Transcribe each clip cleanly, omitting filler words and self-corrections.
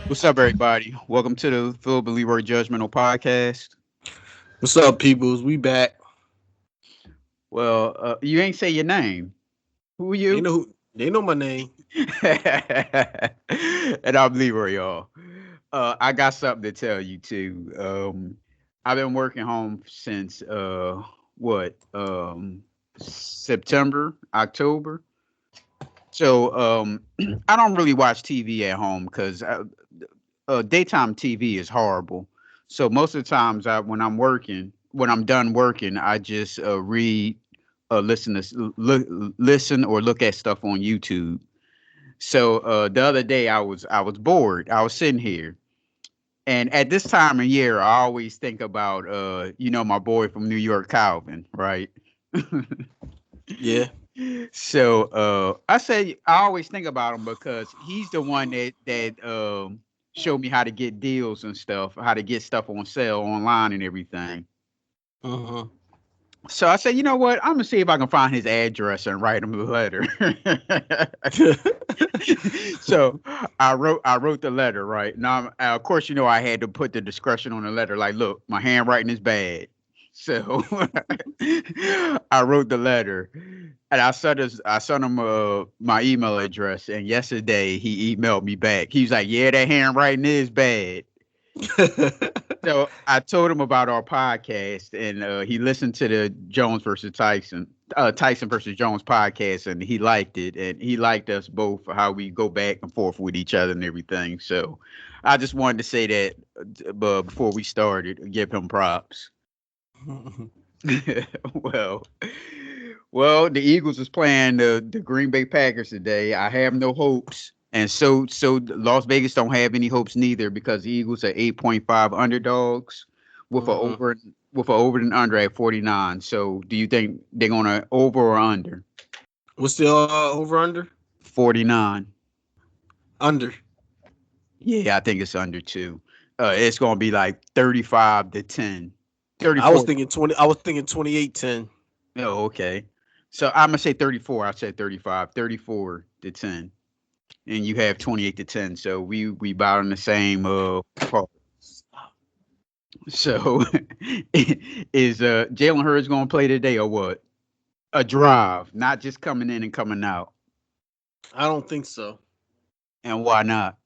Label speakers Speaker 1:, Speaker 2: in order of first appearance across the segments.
Speaker 1: What's up, everybody? Welcome to the Phil Leroy Judgemental podcast.
Speaker 2: What's up, peoples? We back.
Speaker 1: Well, you ain't say your name. Who are
Speaker 2: They
Speaker 1: you?
Speaker 2: know they know my name.
Speaker 1: And I'm Leroy, y'all. I got something to tell you too. I've been working home since what September, October. So I don't really watch TV at home because daytime TV is horrible. So most of the times, when I'm done working, I just read, listen or look at stuff on YouTube. So the other day, I was bored. I was sitting here, and at this time of year, I always think about my boy from New York, Calvin, right?
Speaker 2: Yeah.
Speaker 1: I say I always think about him because he's the one that showed me how to get deals and stuff, how to get stuff on sale online and everything.
Speaker 2: Uh-huh.
Speaker 1: So I said, you know what? I'm gonna see if I can find his address and write him a letter. So I wrote the letter, right? Now, of course, I had to put the discretion on the letter. Like, look, my handwriting is bad. So I wrote the letter, and I sent him my email address. And yesterday he emailed me back. He was like, "Yeah, that handwriting is bad." So I told him about our podcast, and he listened to the Jones versus Tyson versus Jones podcast, and he liked it, and he liked us both for how we go back and forth with each other and everything. So I just wanted to say that, but before we started, give him props. well, well, the Eagles is playing the Green Bay Packers today. I have no hopes, and so Las Vegas don't have any hopes neither because the Eagles are 8.5 underdogs with a
Speaker 2: Uh-huh.
Speaker 1: over and under at 49. So, do you think they're gonna over or under
Speaker 2: What's the over under?
Speaker 1: 49?
Speaker 2: Under.
Speaker 1: Yeah, I think it's under two. It's gonna be like 35-10,
Speaker 2: I was
Speaker 1: 34.
Speaker 2: thinking 20. I was thinking 28-10.
Speaker 1: Oh, okay. So I'm gonna say 34. I said 35, 34-10. And you have 28-10. So we about on the same part. So is Jalen Hurts gonna play today or what? A drive, not just coming in and coming out.
Speaker 2: I don't think so.
Speaker 1: And why not?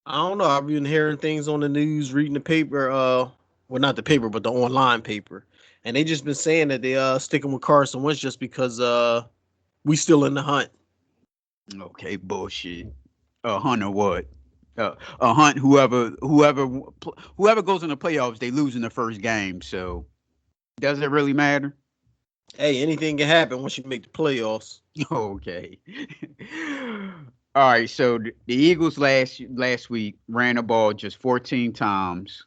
Speaker 2: I don't know. I've been hearing things on the news, reading the paper. Well, not the paper, but the online paper, and they just been saying that they sticking with Carson Wentz just because we still in the hunt.
Speaker 1: Okay, bullshit. A hunt or what? A hunt. Whoever goes in the playoffs, they lose in the first game. So does it really matter?
Speaker 2: Hey, anything can happen once you make the playoffs.
Speaker 1: Okay. All right. So the Eagles last week ran the ball just 14 times.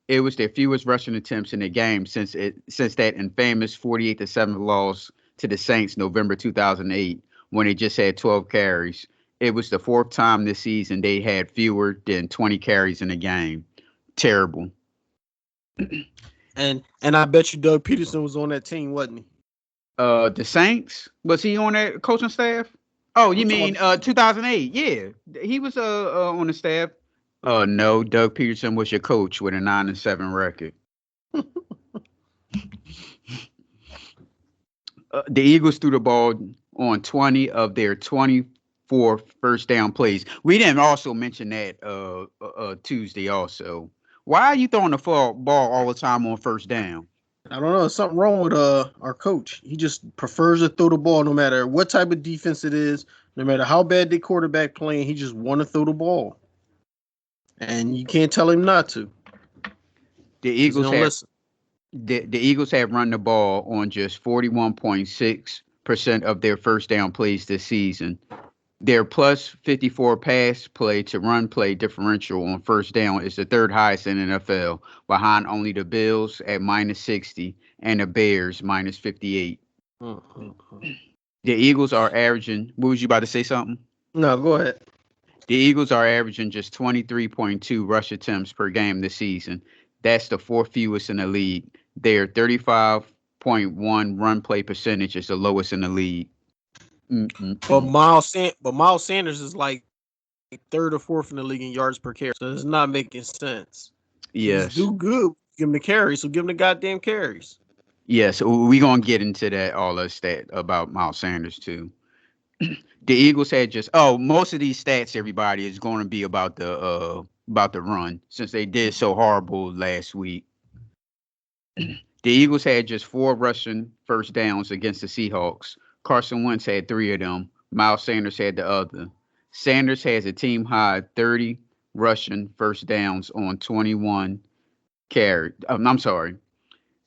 Speaker 1: It was their fewest rushing attempts in the game since that infamous 48-7 loss to the Saints November 2008 when they just had 12 carries. It was the fourth time this season they had fewer than 20 carries in a game. Terrible.
Speaker 2: And I bet you Doug Peterson was on that team, wasn't he?
Speaker 1: The Saints, was he on that coaching staff? Oh, you
Speaker 2: I'm talking
Speaker 1: mean
Speaker 2: about
Speaker 1: 2008? Yeah, he was on the staff. No, Doug Peterson was your coach with a 9-7 record. The Eagles threw the ball on 20 of their 24 first down plays. We didn't also mention that Tuesday also. Why are you throwing the ball all the time on first down?
Speaker 2: I don't know. There's something wrong with our coach. He just prefers to throw the ball no matter what type of defense it is, no matter how bad the quarterback playing. He just want to throw the ball, and you can't tell him not to
Speaker 1: The
Speaker 2: because he
Speaker 1: Eagles
Speaker 2: don't
Speaker 1: have
Speaker 2: listen.
Speaker 1: the Eagles have run the ball on just 41.6% of their first down plays this season. Their plus 54 pass play to run play differential on first down is the third highest in the NFL, behind only the Bills at minus 60 and the Bears minus 58.
Speaker 2: Uh.
Speaker 1: The Eagles are averaging, what was you about to say something?
Speaker 2: No, go ahead.
Speaker 1: The Eagles are averaging just 23.2 rush attempts per game this season. That's the fourth fewest in the league. Their 35.1 run play percentage is the lowest in the league. Mm-mm-mm.
Speaker 2: But Miles Sanders is like third or fourth in the league in yards per carry. So it's not making sense. He's
Speaker 1: Yes.
Speaker 2: do good. Give him the carries, so give him the goddamn carries.
Speaker 1: Yes, we're gonna get into that all of that about Miles Sanders too. The Eagles had just most of these stats, everybody, is going to be about the run since they did so horrible last week. The Eagles had just 4 rushing first downs against the Seahawks. Carson Wentz had 3 of them. Miles Sanders had the other. Sanders has a team high 30 rushing first downs on 21 carry. I'm sorry.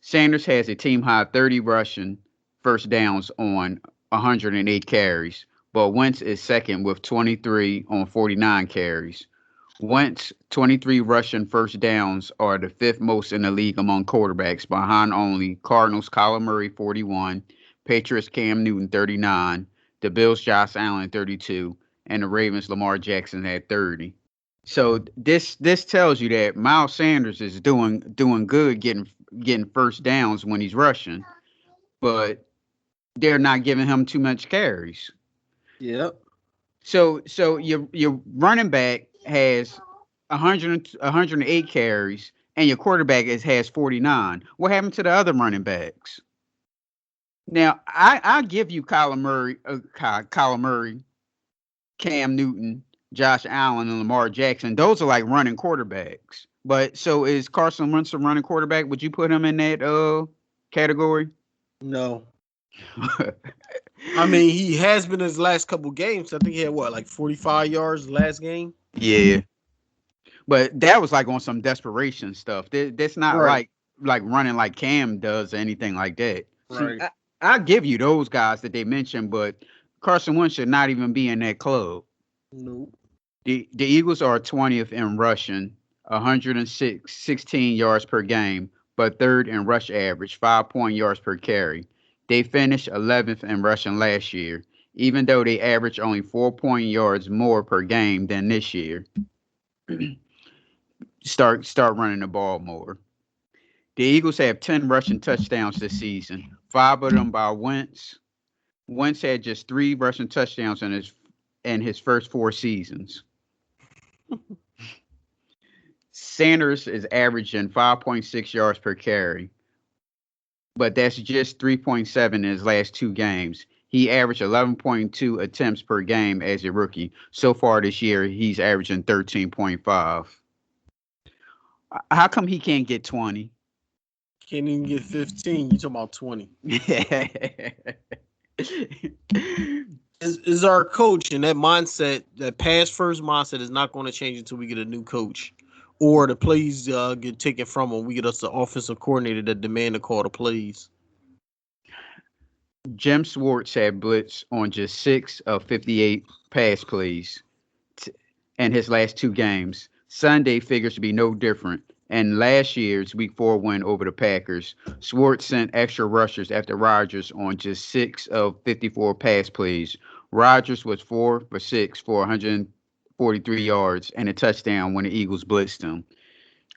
Speaker 1: Sanders has a team high 30 rushing first downs on 108 carries, but Wentz is second with 23 on 49 carries. Wentz 23 rushing first downs are the fifth most in the league among quarterbacks, behind only Cardinals Kyler Murray 41, Patriots Cam Newton 39, the Bills Josh Allen 32, and the Ravens Lamar Jackson had 30. So this tells you that Miles Sanders is doing good getting first downs when he's rushing, but they're not giving him too much carries.
Speaker 2: Yep.
Speaker 1: So your running back has 108 carries and your quarterback has 49. What happened to the other running backs? Now I give you Kyler Murray, Cam Newton, Josh Allen, and Lamar Jackson. Those are like running quarterbacks. But so is Carson Wentz a running quarterback? Would you put him in that category?
Speaker 2: No. I mean, he has been his last couple games. I think he had like 45 yards last game.
Speaker 1: Yeah. But that was like on some desperation stuff. That's not
Speaker 2: Right.
Speaker 1: like running like Cam does or anything like that. See,
Speaker 2: Right.
Speaker 1: I give you those guys that they mentioned, but Carson Wentz should not even be in that club.
Speaker 2: Nope.
Speaker 1: The Eagles are 20th in rushing, 16 yards per game, but third in rush average, 5 yards per carry. They finished 11th in rushing last year, even though they average only 4 yards more per game than this year. Start running the ball more. The Eagles have 10 rushing touchdowns this season, 5 of them by Wentz. Wentz had just 3 rushing touchdowns in his first 4 seasons. Sanders is averaging 5.6 yards per carry, but that's just 3.7 in his last 2 games. He averaged 11.2 attempts per game as a rookie. So far this year, he's averaging 13.5. How come he can't get 20?
Speaker 2: Can't even get 15. You talking about 20. Is our coach, and that mindset, that pass first mindset, is not going to change until we get a new coach, or the plays get taken from him. We get us the offensive coordinator that demand to call the plays.
Speaker 1: Jim Schwartz had blitz on just 6 of 58 pass plays in his last 2 games. Sunday figures to be no different. And last year's Week 4 win over the Packers, Schwartz sent extra rushers after Rodgers on just 6 of 54 pass plays. Rodgers was 4 for 6 for 143 yards and a touchdown when the Eagles blitzed him.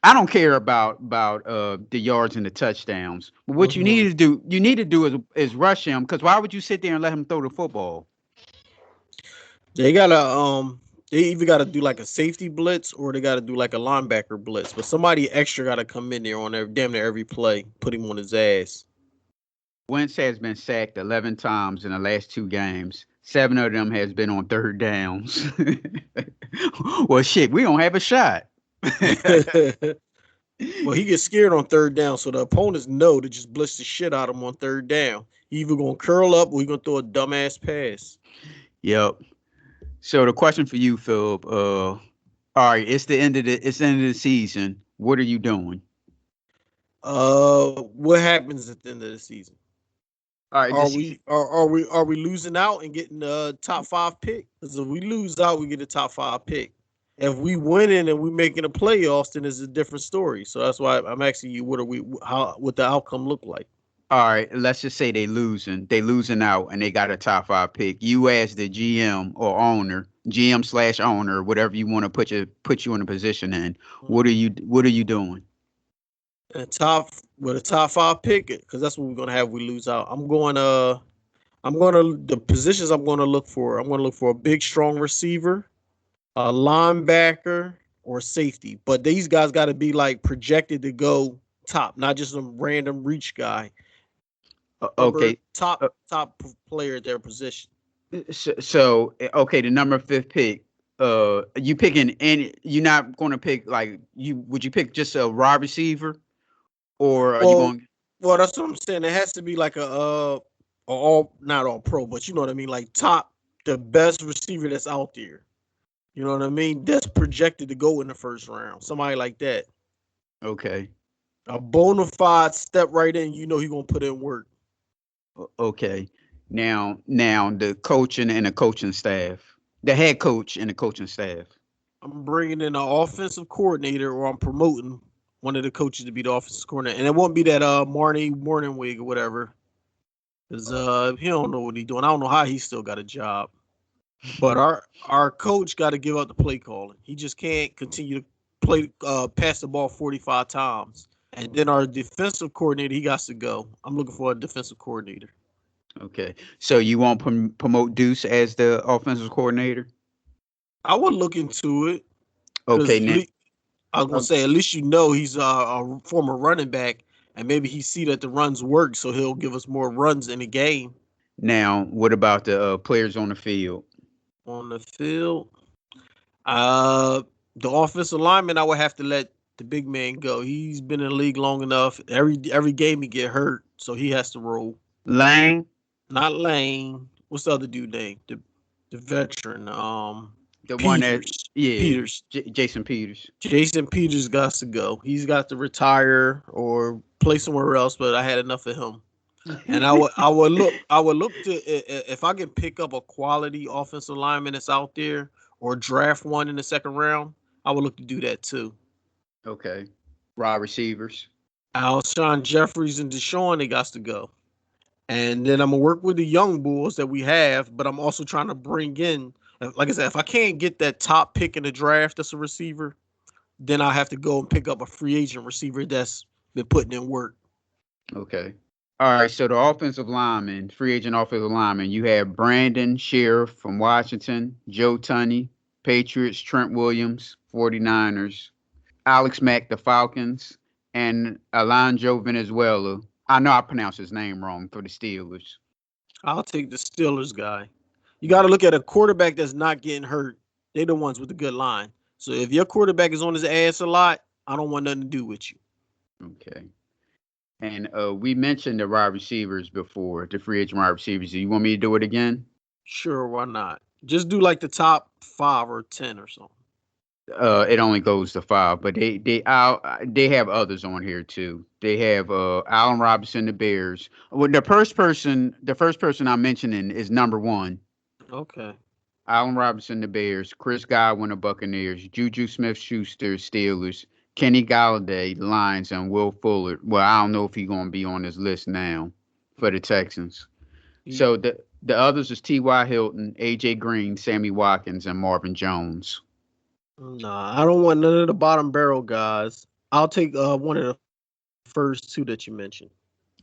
Speaker 1: I don't care about the yards and the touchdowns. But what you need to do is rush him, because why would you sit there and let him throw the football?
Speaker 2: They gotta they either gotta do like a safety blitz or they gotta do like a linebacker blitz. But somebody extra gotta come in there on damn near every play, put him on his ass.
Speaker 1: Wentz has been sacked 11 times in the last 2 games. 7 of them has been on third downs. Well, shit, we don't have a shot.
Speaker 2: Well, he gets scared on third down, so the opponents know to just blitz the shit out of him on third down. He either gonna curl up or he gonna throw a dumbass pass.
Speaker 1: Yep. So the question for you, Philip, all right, it's the end of the season. What are you doing?
Speaker 2: What happens at the end of the season?
Speaker 1: All right,
Speaker 2: Are we losing out and getting the top 5 pick? Because if we lose out, we get a top 5 pick. If we winning and we making the playoffs, then it's a different story. So that's why I'm asking you, what the outcome look like?
Speaker 1: all right, let's just say they losing out and they got a top 5 pick. You as the GM or owner, GM/owner, whatever you want to put you in a position in. What are you doing?
Speaker 2: And with a top 5 pick, because that's what we're gonna have. If we lose out. I'm gonna the positions I'm gonna look for. I'm gonna look for a big, strong receiver. a linebacker, or safety. But these guys got to be like projected to go top, not just some random reach guy. Number
Speaker 1: Okay. Uh,
Speaker 2: top player at their position.
Speaker 1: okay, the number fifth pick. You picking any? You're not going to pick like you? Would you pick just a wide receiver, or are you
Speaker 2: Well,
Speaker 1: going?
Speaker 2: well, that's what I'm saying. It has to be like a all not all pro, but you know what I mean, like top, the best receiver that's out there. You know what I mean? That's projected to go in the first round. Somebody like that.
Speaker 1: Okay.
Speaker 2: A bona fide step right in. You know he gonna put in work.
Speaker 1: Okay. Now the coaching and the coaching staff, the head coach and the coaching staff.
Speaker 2: I'm bringing in an offensive coordinator, or I'm promoting one of the coaches to be the offensive coordinator, and it won't be that Marnie Morningwig or whatever, because he don't know what he's doing. I don't know how he still got a job. But our coach got to give up the play calling. He just can't continue to play pass the ball 45 times. And then our defensive coordinator, he got to go. I'm looking for a defensive coordinator.
Speaker 1: Okay. So you won't promote Deuce as the offensive coordinator?
Speaker 2: I would look into it
Speaker 1: Okay.
Speaker 2: because
Speaker 1: Now,
Speaker 2: I was gonna
Speaker 1: uh,
Speaker 2: say at least you know he's a former running back, and maybe he see that the runs work, so he'll give us more runs in the game.
Speaker 1: now, what about the players on the field?
Speaker 2: On the field, uh, the offensive lineman, I would have to let the big man go. He's been in the league long enough. Every game he get hurt, so he has to roll.
Speaker 1: Lang,
Speaker 2: Not Lane. What's the other dude name? The veteran.
Speaker 1: the one that,
Speaker 2: Peters.
Speaker 1: yeah,
Speaker 2: Peters.
Speaker 1: Jason Peters.
Speaker 2: Jason Peters got to go. He's got to retire or play somewhere else. But I had enough of him. And I would look to, if I can pick up a quality offensive lineman that's out there, or draft one in the second round. I would look to do that too.
Speaker 1: Okay. Wide receivers.
Speaker 2: Alshon Jeffries and Deshaun, they got to go. And then I'm gonna work with the young bulls that we have, but I'm also trying to bring in, like I said, if I can't get that top pick in the draft that's a receiver, then I have to go and pick up a free agent receiver that's been putting in work.
Speaker 1: Okay. All right. So the offensive lineman, free agent offensive lineman, you have Brandon Sheriff from Washington, Joe Tunney, Patriots, Trent Williams, 49ers, Alex Mack, the Falcons, and Alonso Venezuela. I know I pronounced his name wrong for the Steelers.
Speaker 2: I'll take the Steelers guy. You got to look at a quarterback that's not getting hurt. They're the ones with the good line. So if your quarterback is on his ass a lot, I don't want nothing to do with you.
Speaker 1: Okay. And we mentioned the wide receivers before, the free agent wide receivers. Do you want me to do it again?
Speaker 2: Sure, why not? Just do like the top 5 or 10 or something.
Speaker 1: It only goes to five, but they have others on here too. They have Allen Robinson, the Bears. Well, the first person I'm mentioning is number one.
Speaker 2: Okay.
Speaker 1: Allen Robinson, the Bears. Chris Godwin, the Buccaneers. Juju Smith-Schuster, Steelers. Kenny Galladay, the Lions, and Will Fuller. Well, I don't know if he's gonna be on this list now for the Texans. So the others is T.Y. Hilton, A.J. Green, Sammy Watkins, and Marvin Jones.
Speaker 2: Nah, I don't want none of the bottom barrel guys. I'll take one of the first two that you mentioned.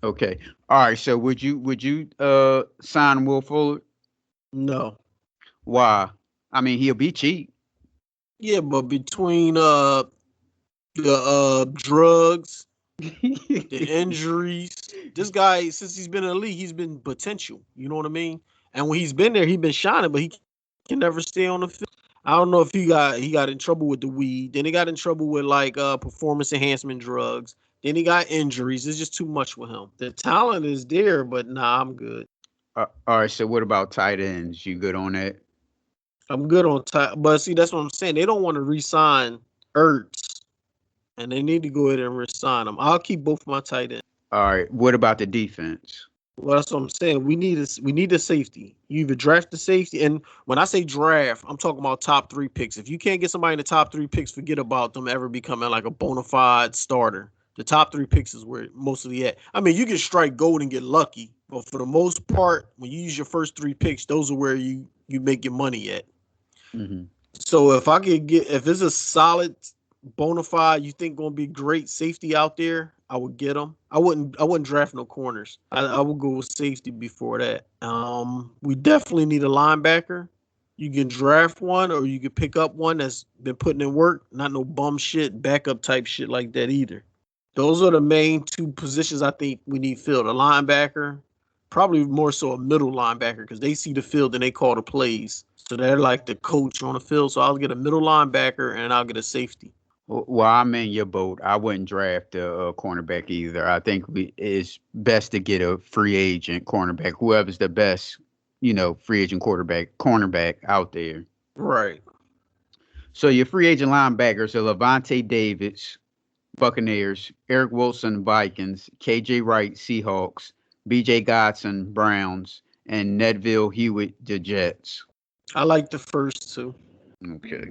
Speaker 1: Okay. All right. So would you sign Will Fuller?
Speaker 2: No.
Speaker 1: Why? I mean, he'll be cheap.
Speaker 2: Yeah, but between the drugs, the injuries, this guy since he's been in the league, he's been potential. You know what I mean? And when he's been there, he's been shining, but he can never stay on the field. I don't know if he got in trouble with the weed. Then he got in trouble with like performance enhancement drugs. Then he got injuries. It's just too much with him. The talent is there, but nah, I'm good.
Speaker 1: All right. So what about tight ends? You good on that?
Speaker 2: I'm good on time. But see, that's what I'm saying. They don't want to re-sign Ertz, and they need to go ahead and re-sign him. I'll keep both my tight ends.
Speaker 1: All right. What about the defense?
Speaker 2: Well, that's what I'm saying. We need a safety. You either draft the safety, and when I say draft, I'm talking about top 3 picks. If you can't get somebody in the top 3 picks, forget about them ever becoming like a bona fide starter. The top 3 picks is where mostly at. I mean, you can strike gold and get lucky, but for the most part, when you use your first 3 picks, those are where you make your money at.
Speaker 1: Hmm.
Speaker 2: So if it's a solid bona fide, you think gonna be great safety out there, I would get them. I wouldn't draft no corners. I would go with safety before that. We definitely need a linebacker. You can draft one, or you can pick up one that's been putting in work. Not no bum shit, backup type shit like that either. Those are the main two positions I think we need filled. A linebacker, probably more so a middle linebacker, because they see the field and they call the plays. So they're like the coach on the field. So I'll get a middle linebacker and I'll get a safety.
Speaker 1: Well, I'm in your boat. I wouldn't draft a cornerback either. I think it's best to get a free agent cornerback, whoever's the best, free agent cornerback out there.
Speaker 2: Right.
Speaker 1: So your free agent linebackers are Levante Davids, Buccaneers, Eric Wilson, Vikings, KJ Wright, Seahawks, BJ Godson, Browns, and Nedville Hewitt, the Jets.
Speaker 2: I like the first two.
Speaker 1: Okay.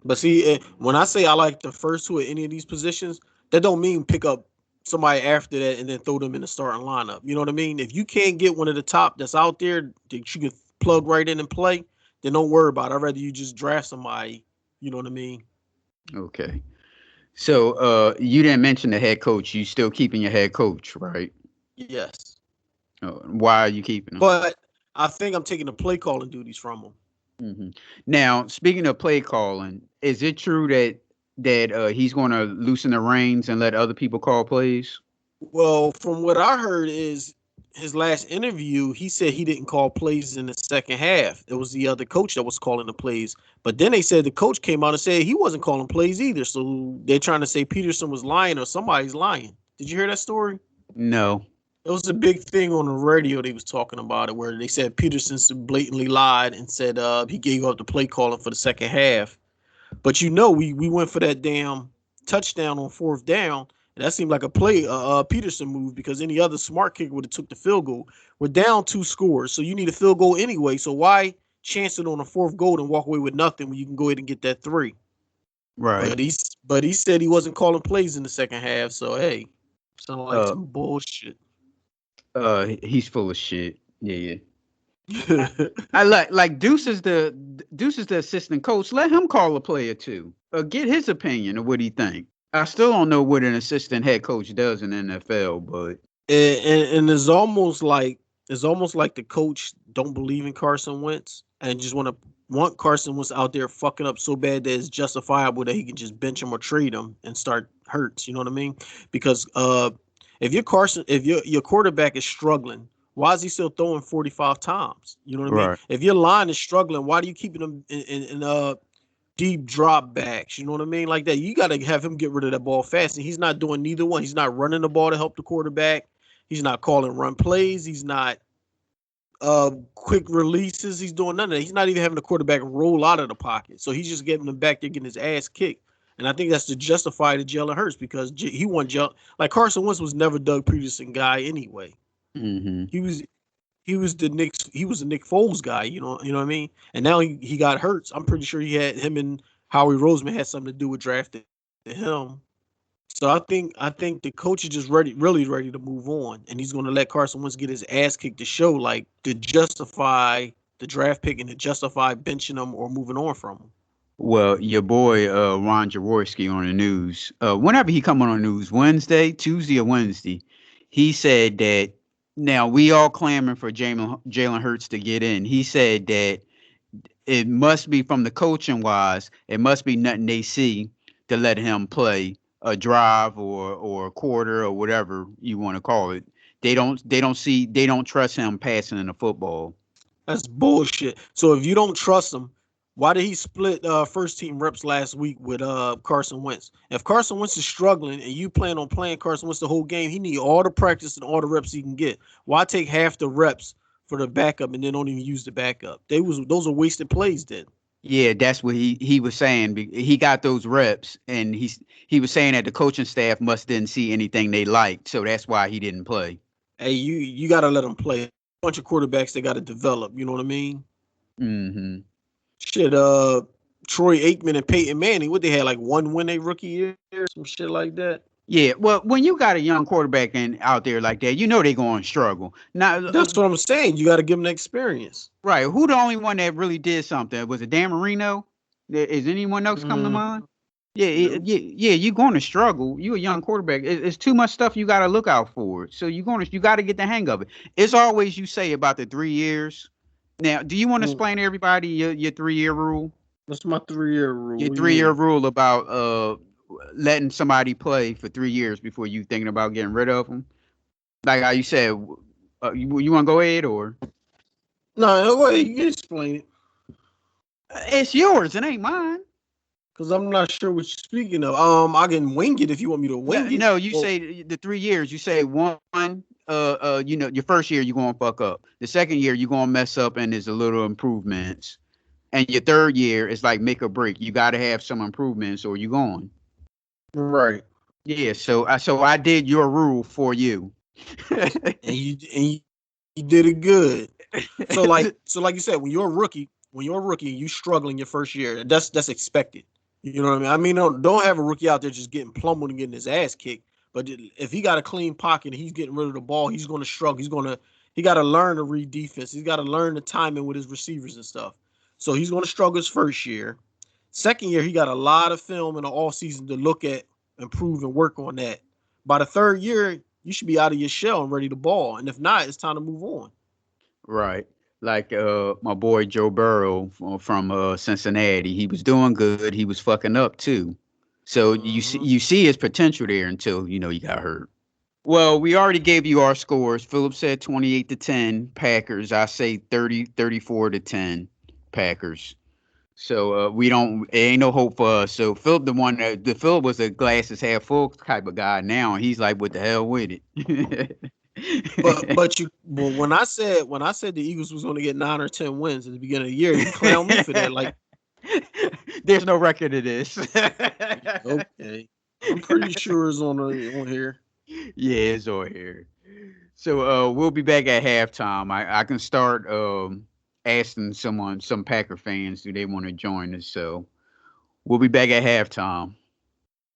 Speaker 2: But see, when I say I like the first two at any of these positions, that don't mean pick up somebody after that and then throw them in the starting lineup. You know what I mean? If you can't get one of the top that's out there that you can plug right in and play, then don't worry about it. I'd rather you just draft somebody. You know what I mean?
Speaker 1: Okay. So you didn't mention the head coach. You still keeping your head coach, right?
Speaker 2: Yes.
Speaker 1: Why are you keeping him?
Speaker 2: But I think I'm taking the play calling duties from him.
Speaker 1: Now, speaking of play calling, is it true that he's going to loosen the reins and let other people call plays?
Speaker 2: Well, from what I heard is his last interview, he said he didn't call plays in the second half. It was the other coach that was calling the plays. But then they said the coach came out and said he wasn't calling plays either. So they're trying to say Peterson was lying or somebody's lying. Did you hear that story?
Speaker 1: No.
Speaker 2: It was a big thing on the radio. They was talking about it where they said Peterson blatantly lied and said he gave up the play calling for the second half. But we went for that damn touchdown on fourth down. And that seemed like a play, Peterson move, because any other smart kicker would have took the field goal. We're down 2 scores, so you need a field goal anyway. So why chance it on a fourth goal and walk away with nothing when you can go ahead and get that 3?
Speaker 1: Right.
Speaker 2: But he said he wasn't calling plays in the second half. So hey, sound like
Speaker 1: Uh,
Speaker 2: some bullshit.
Speaker 1: he's full of shit. Yeah. I like Deuce is the assistant coach. Let him call a player too. Get his opinion of what he think. I still don't know what an assistant head coach does in the NFL, but
Speaker 2: And it's almost like the coach don't believe in Carson Wentz and just want Carson Wentz out there fucking up so bad that it's justifiable that he can just bench him or trade him and start Hurts. You know what I mean? Because if your quarterback is struggling, why is he still throwing 45 times? You know what I mean?
Speaker 1: right,
Speaker 2: If your line is struggling, why do you keeping him in deep drop backs? You know what I mean? Like that. You got to have him get rid of that ball fast. And he's not doing neither one. He's not running the ball to help the quarterback. He's not calling run plays. He's not quick releases. He's doing none of that. He's not even having the quarterback roll out of the pocket. So he's just getting him back there, getting his ass kicked. And I think that's to justify the Jalen Hurts because he won. Like Carson Wentz was never Doug Peterson guy anyway.
Speaker 1: mm-hmm.
Speaker 2: He was the Nick Foles guy. You know what I mean. And now he got Hurts. I'm pretty sure he had him and Howie Roseman had something to do with drafting him. So I think the coach is just really ready to move on, and he's going to let Carson Wentz get his ass kicked to show, like, to justify the draft pick and to justify benching him or moving on from him.
Speaker 1: Well, your boy Ron Jaworski on the news. Whenever he come on the news, Tuesday or Wednesday, he said that now we all clamoring for Jalen Hurts to get in. He said that it must be from the coaching wise, it must be nothing they see to let him play a drive or a quarter or whatever you want to call it. They don't trust him passing in the football.
Speaker 2: That's bullshit. So if you don't trust him, why did he split first team reps last week with Carson Wentz? If Carson Wentz is struggling and you plan on playing Carson Wentz the whole game, he need all the practice and all the reps he can get. Why take half the reps for the backup and then don't even use the backup? Those are wasted plays then.
Speaker 1: Yeah, that's what he was saying. He got those reps, and he was saying that the coaching staff must didn't see anything they liked, so that's why he didn't play.
Speaker 2: Hey, you got to let them play. A bunch of quarterbacks they got to develop. You know what I mean?
Speaker 1: Hmm.
Speaker 2: Shit, Troy Aikman and Peyton Manning, what they had like one win a rookie year, some shit like that.
Speaker 1: Yeah, well, when you got a young quarterback out there like that, they're going to struggle. Now,
Speaker 2: That's what I'm saying. You got to give them the experience.
Speaker 1: right? Who the only one that really did something? Was it Dan Marino? Is anyone else come to
Speaker 2: Mm,
Speaker 1: mind? Yeah,
Speaker 2: nope.
Speaker 1: yeah. You're going to struggle. You a young quarterback. It's too much stuff you got to look out for. So you got to get the hang of it. It's always you say about the 3 years. Now, do you want to
Speaker 2: Mm,
Speaker 1: explain to everybody your 3-year rule?
Speaker 2: What's my 3-year rule?
Speaker 1: Your
Speaker 2: What do you
Speaker 1: 3-year
Speaker 2: mean?
Speaker 1: rule about letting somebody play for 3 years before you thinking about getting rid of them. Like how you said, you want to go ahead or
Speaker 2: No, go ahead. You can explain it.
Speaker 1: it's yours. It ain't mine.
Speaker 2: Because I'm not sure what you're speaking of. I can wing it if you want me to
Speaker 1: No,
Speaker 2: wing it.
Speaker 1: no. You
Speaker 2: Well,
Speaker 1: say the 3 years. You say one. Your first year you gonna fuck up. The second year you gonna mess up, and there's a little improvements. And your third year is like make or break. You got to have some improvements, or you going.
Speaker 2: right.
Speaker 1: Yeah. So I did your rule for you.
Speaker 2: And you did it good. So like you said, when you're a rookie, you struggling your first year. That's expected. You know what I mean? I mean, don't have a rookie out there just getting plummeled and getting his ass kicked. But if he got a clean pocket and he's getting rid of the ball, he's going to struggle. He got to learn to read defense. He's got to learn the timing with his receivers and stuff. So he's going to struggle his first year. Second year, he got a lot of film in the off season to look at, improve, and work on that. By the third year, you should be out of your shell and ready to ball. And if not, it's time to move on.
Speaker 1: Right. Like my boy Joe Burrow from Cincinnati. He was doing good. He was fucking up too. So
Speaker 2: Mm-hmm.
Speaker 1: you see his potential there until he got hurt. Well, we already gave you our scores. Philip said 28-10 Packers. I say 34-10 Packers. So we don't. It ain't no hope for us. So Philip, the Philip was a glasses half full type of guy. Now he's like, what the hell with it?
Speaker 2: But when I said the Eagles was going to get 9 or 10 wins at the beginning of the year, you clown me for that. Like,
Speaker 1: There's no record of this.
Speaker 2: okay, I'm pretty sure it's on here.
Speaker 1: Yeah, it's on here. So we'll be back at halftime. I can start asking some Packer fans, do they want to join us? So we'll be back at halftime.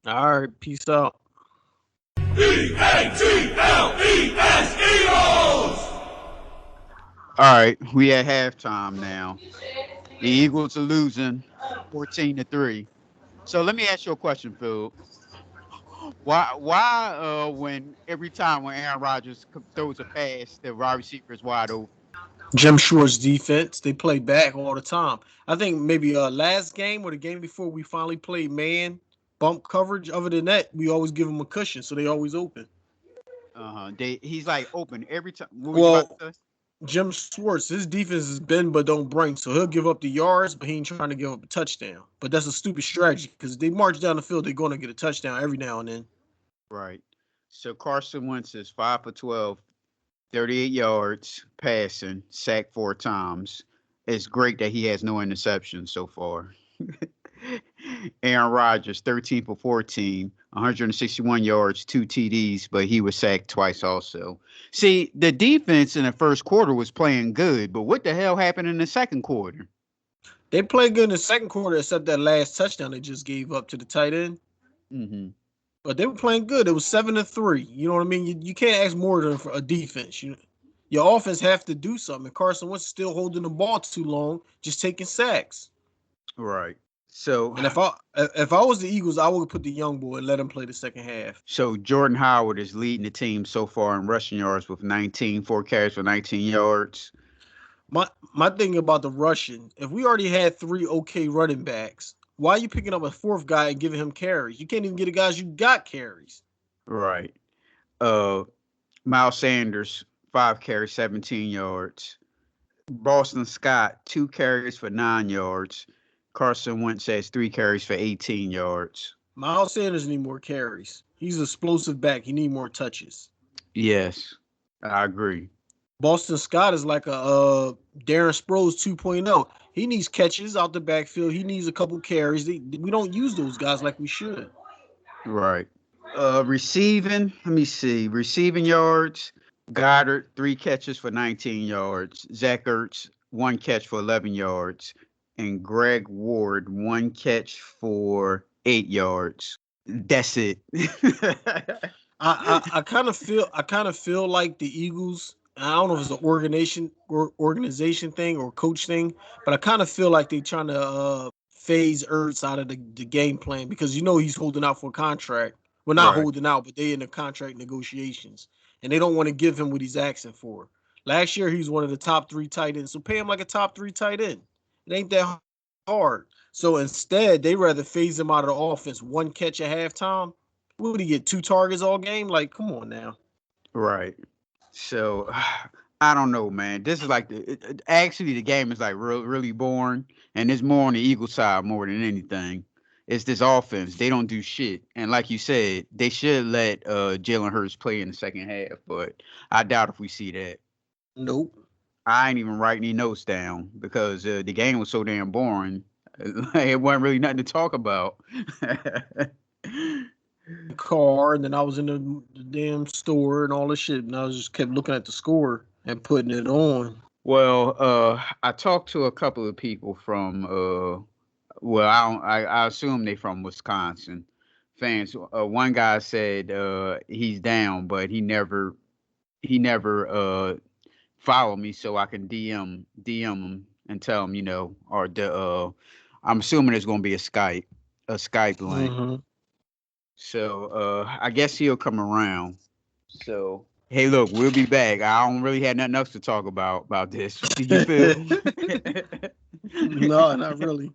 Speaker 2: All right, peace out.
Speaker 3: Eagles!
Speaker 1: All right, we at halftime now. The Eagles are losing 14-3. So let me ask you a question, Phil. Why when every time when Aaron Rodgers throws a pass, the wide receiver is wide open?
Speaker 2: Jim Short's defense, they play back all the time. I think maybe last game or the game before we finally played man bump coverage. Other than that, we always give them a cushion, so they always open.
Speaker 1: He's like open every time. What was you about
Speaker 2: Well,
Speaker 1: to say?
Speaker 2: Jim Schwartz, his defense is bend but don't bring, so he'll give up the yards, but he ain't trying to give up a touchdown. But that's a stupid strategy because they march down the field, they're going to get a touchdown every now and then.
Speaker 1: Right. So Carson Wentz is 5 for 12, 38 yards passing, sacked 4 times. It's great that he has no interceptions so far. Aaron Rodgers, 13 for 14, 161 yards, 2 TDs, but he was sacked twice also. See, the defense in the first quarter was playing good, but what the hell happened in the second quarter?
Speaker 2: They played good in the second quarter, except that last touchdown they just gave up to the tight end.
Speaker 1: Hmm.
Speaker 2: But they were playing good. It was 7-3. You know what I mean? You can't ask more than for a defense. Your offense have to do something. And Carson Wentz still holding the ball too long, just taking sacks.
Speaker 1: Right. So,
Speaker 2: And if I was the Eagles, I would put the young boy and let him play the second half.
Speaker 1: so Jordan Howard is leading the team so far in rushing yards with 19, 4 carries for 19 yards.
Speaker 2: My thing about the rushing, if we already had three okay running backs, why are you picking up a fourth guy and giving him carries? You can't even get the guys you got carries.
Speaker 1: Right. Uh, Miles Sanders, 5 carries, 17 yards. Boston Scott, 2 carries for 9 yards. Carson Wentz has 3 carries for 18 yards.
Speaker 2: Miles Sanders need more carries. He's an explosive back. He need more touches.
Speaker 1: Yes, I agree.
Speaker 2: Boston Scott is like a Darren Sproles 2.0. He needs catches out the backfield. He needs a couple carries. We don't use those guys like we should.
Speaker 1: Right. Receiving, let me see. Receiving yards, Goddard, 3 catches for 19 yards. Zach Ertz, 1 catch for 11 yards. And Greg Ward, 1 catch for 8 yards. That's it.
Speaker 2: I kind of feel like the Eagles. I don't know if it's an organization thing or coach thing, but I kind of feel like they're trying to phase Ertz out of the game plan because he's holding out for a contract. Well, not
Speaker 1: Right.
Speaker 2: holding out, but they in the contract negotiations, and they don't want to give him what he's asking for. Last year, he was one of the top 3 tight ends. So pay him like a top 3 tight end. It ain't that hard. So instead, they rather phase him out of the offense. 1 catch at halftime. Would he get 2 targets all game? Like, come on now.
Speaker 1: Right. So I don't know, man. This is like actually the game is like really boring, and it's more on the Eagle side more than anything. It's this offense. They don't do shit, and like you said, they should let Jalen Hurts play in the second half, but I doubt if we see that.
Speaker 2: Nope.
Speaker 1: I ain't even writing any notes down because the game was so damn boring. It wasn't really nothing to talk about.
Speaker 2: Car, and then I was in the damn store and all this shit, and I was just kept looking at the score and putting it on.
Speaker 1: Well, I talked to a couple of people from well, I don't, I assume they from Wisconsin fans. One guy said he's down, but he never follow me so I can DM him and tell him, or I'm assuming it's gonna be a Skype link.
Speaker 2: Mm-hmm.
Speaker 1: So I guess he'll come around. So hey, look, we'll be back. I don't really have nothing else to talk about this. Do you feel?
Speaker 2: No, not really.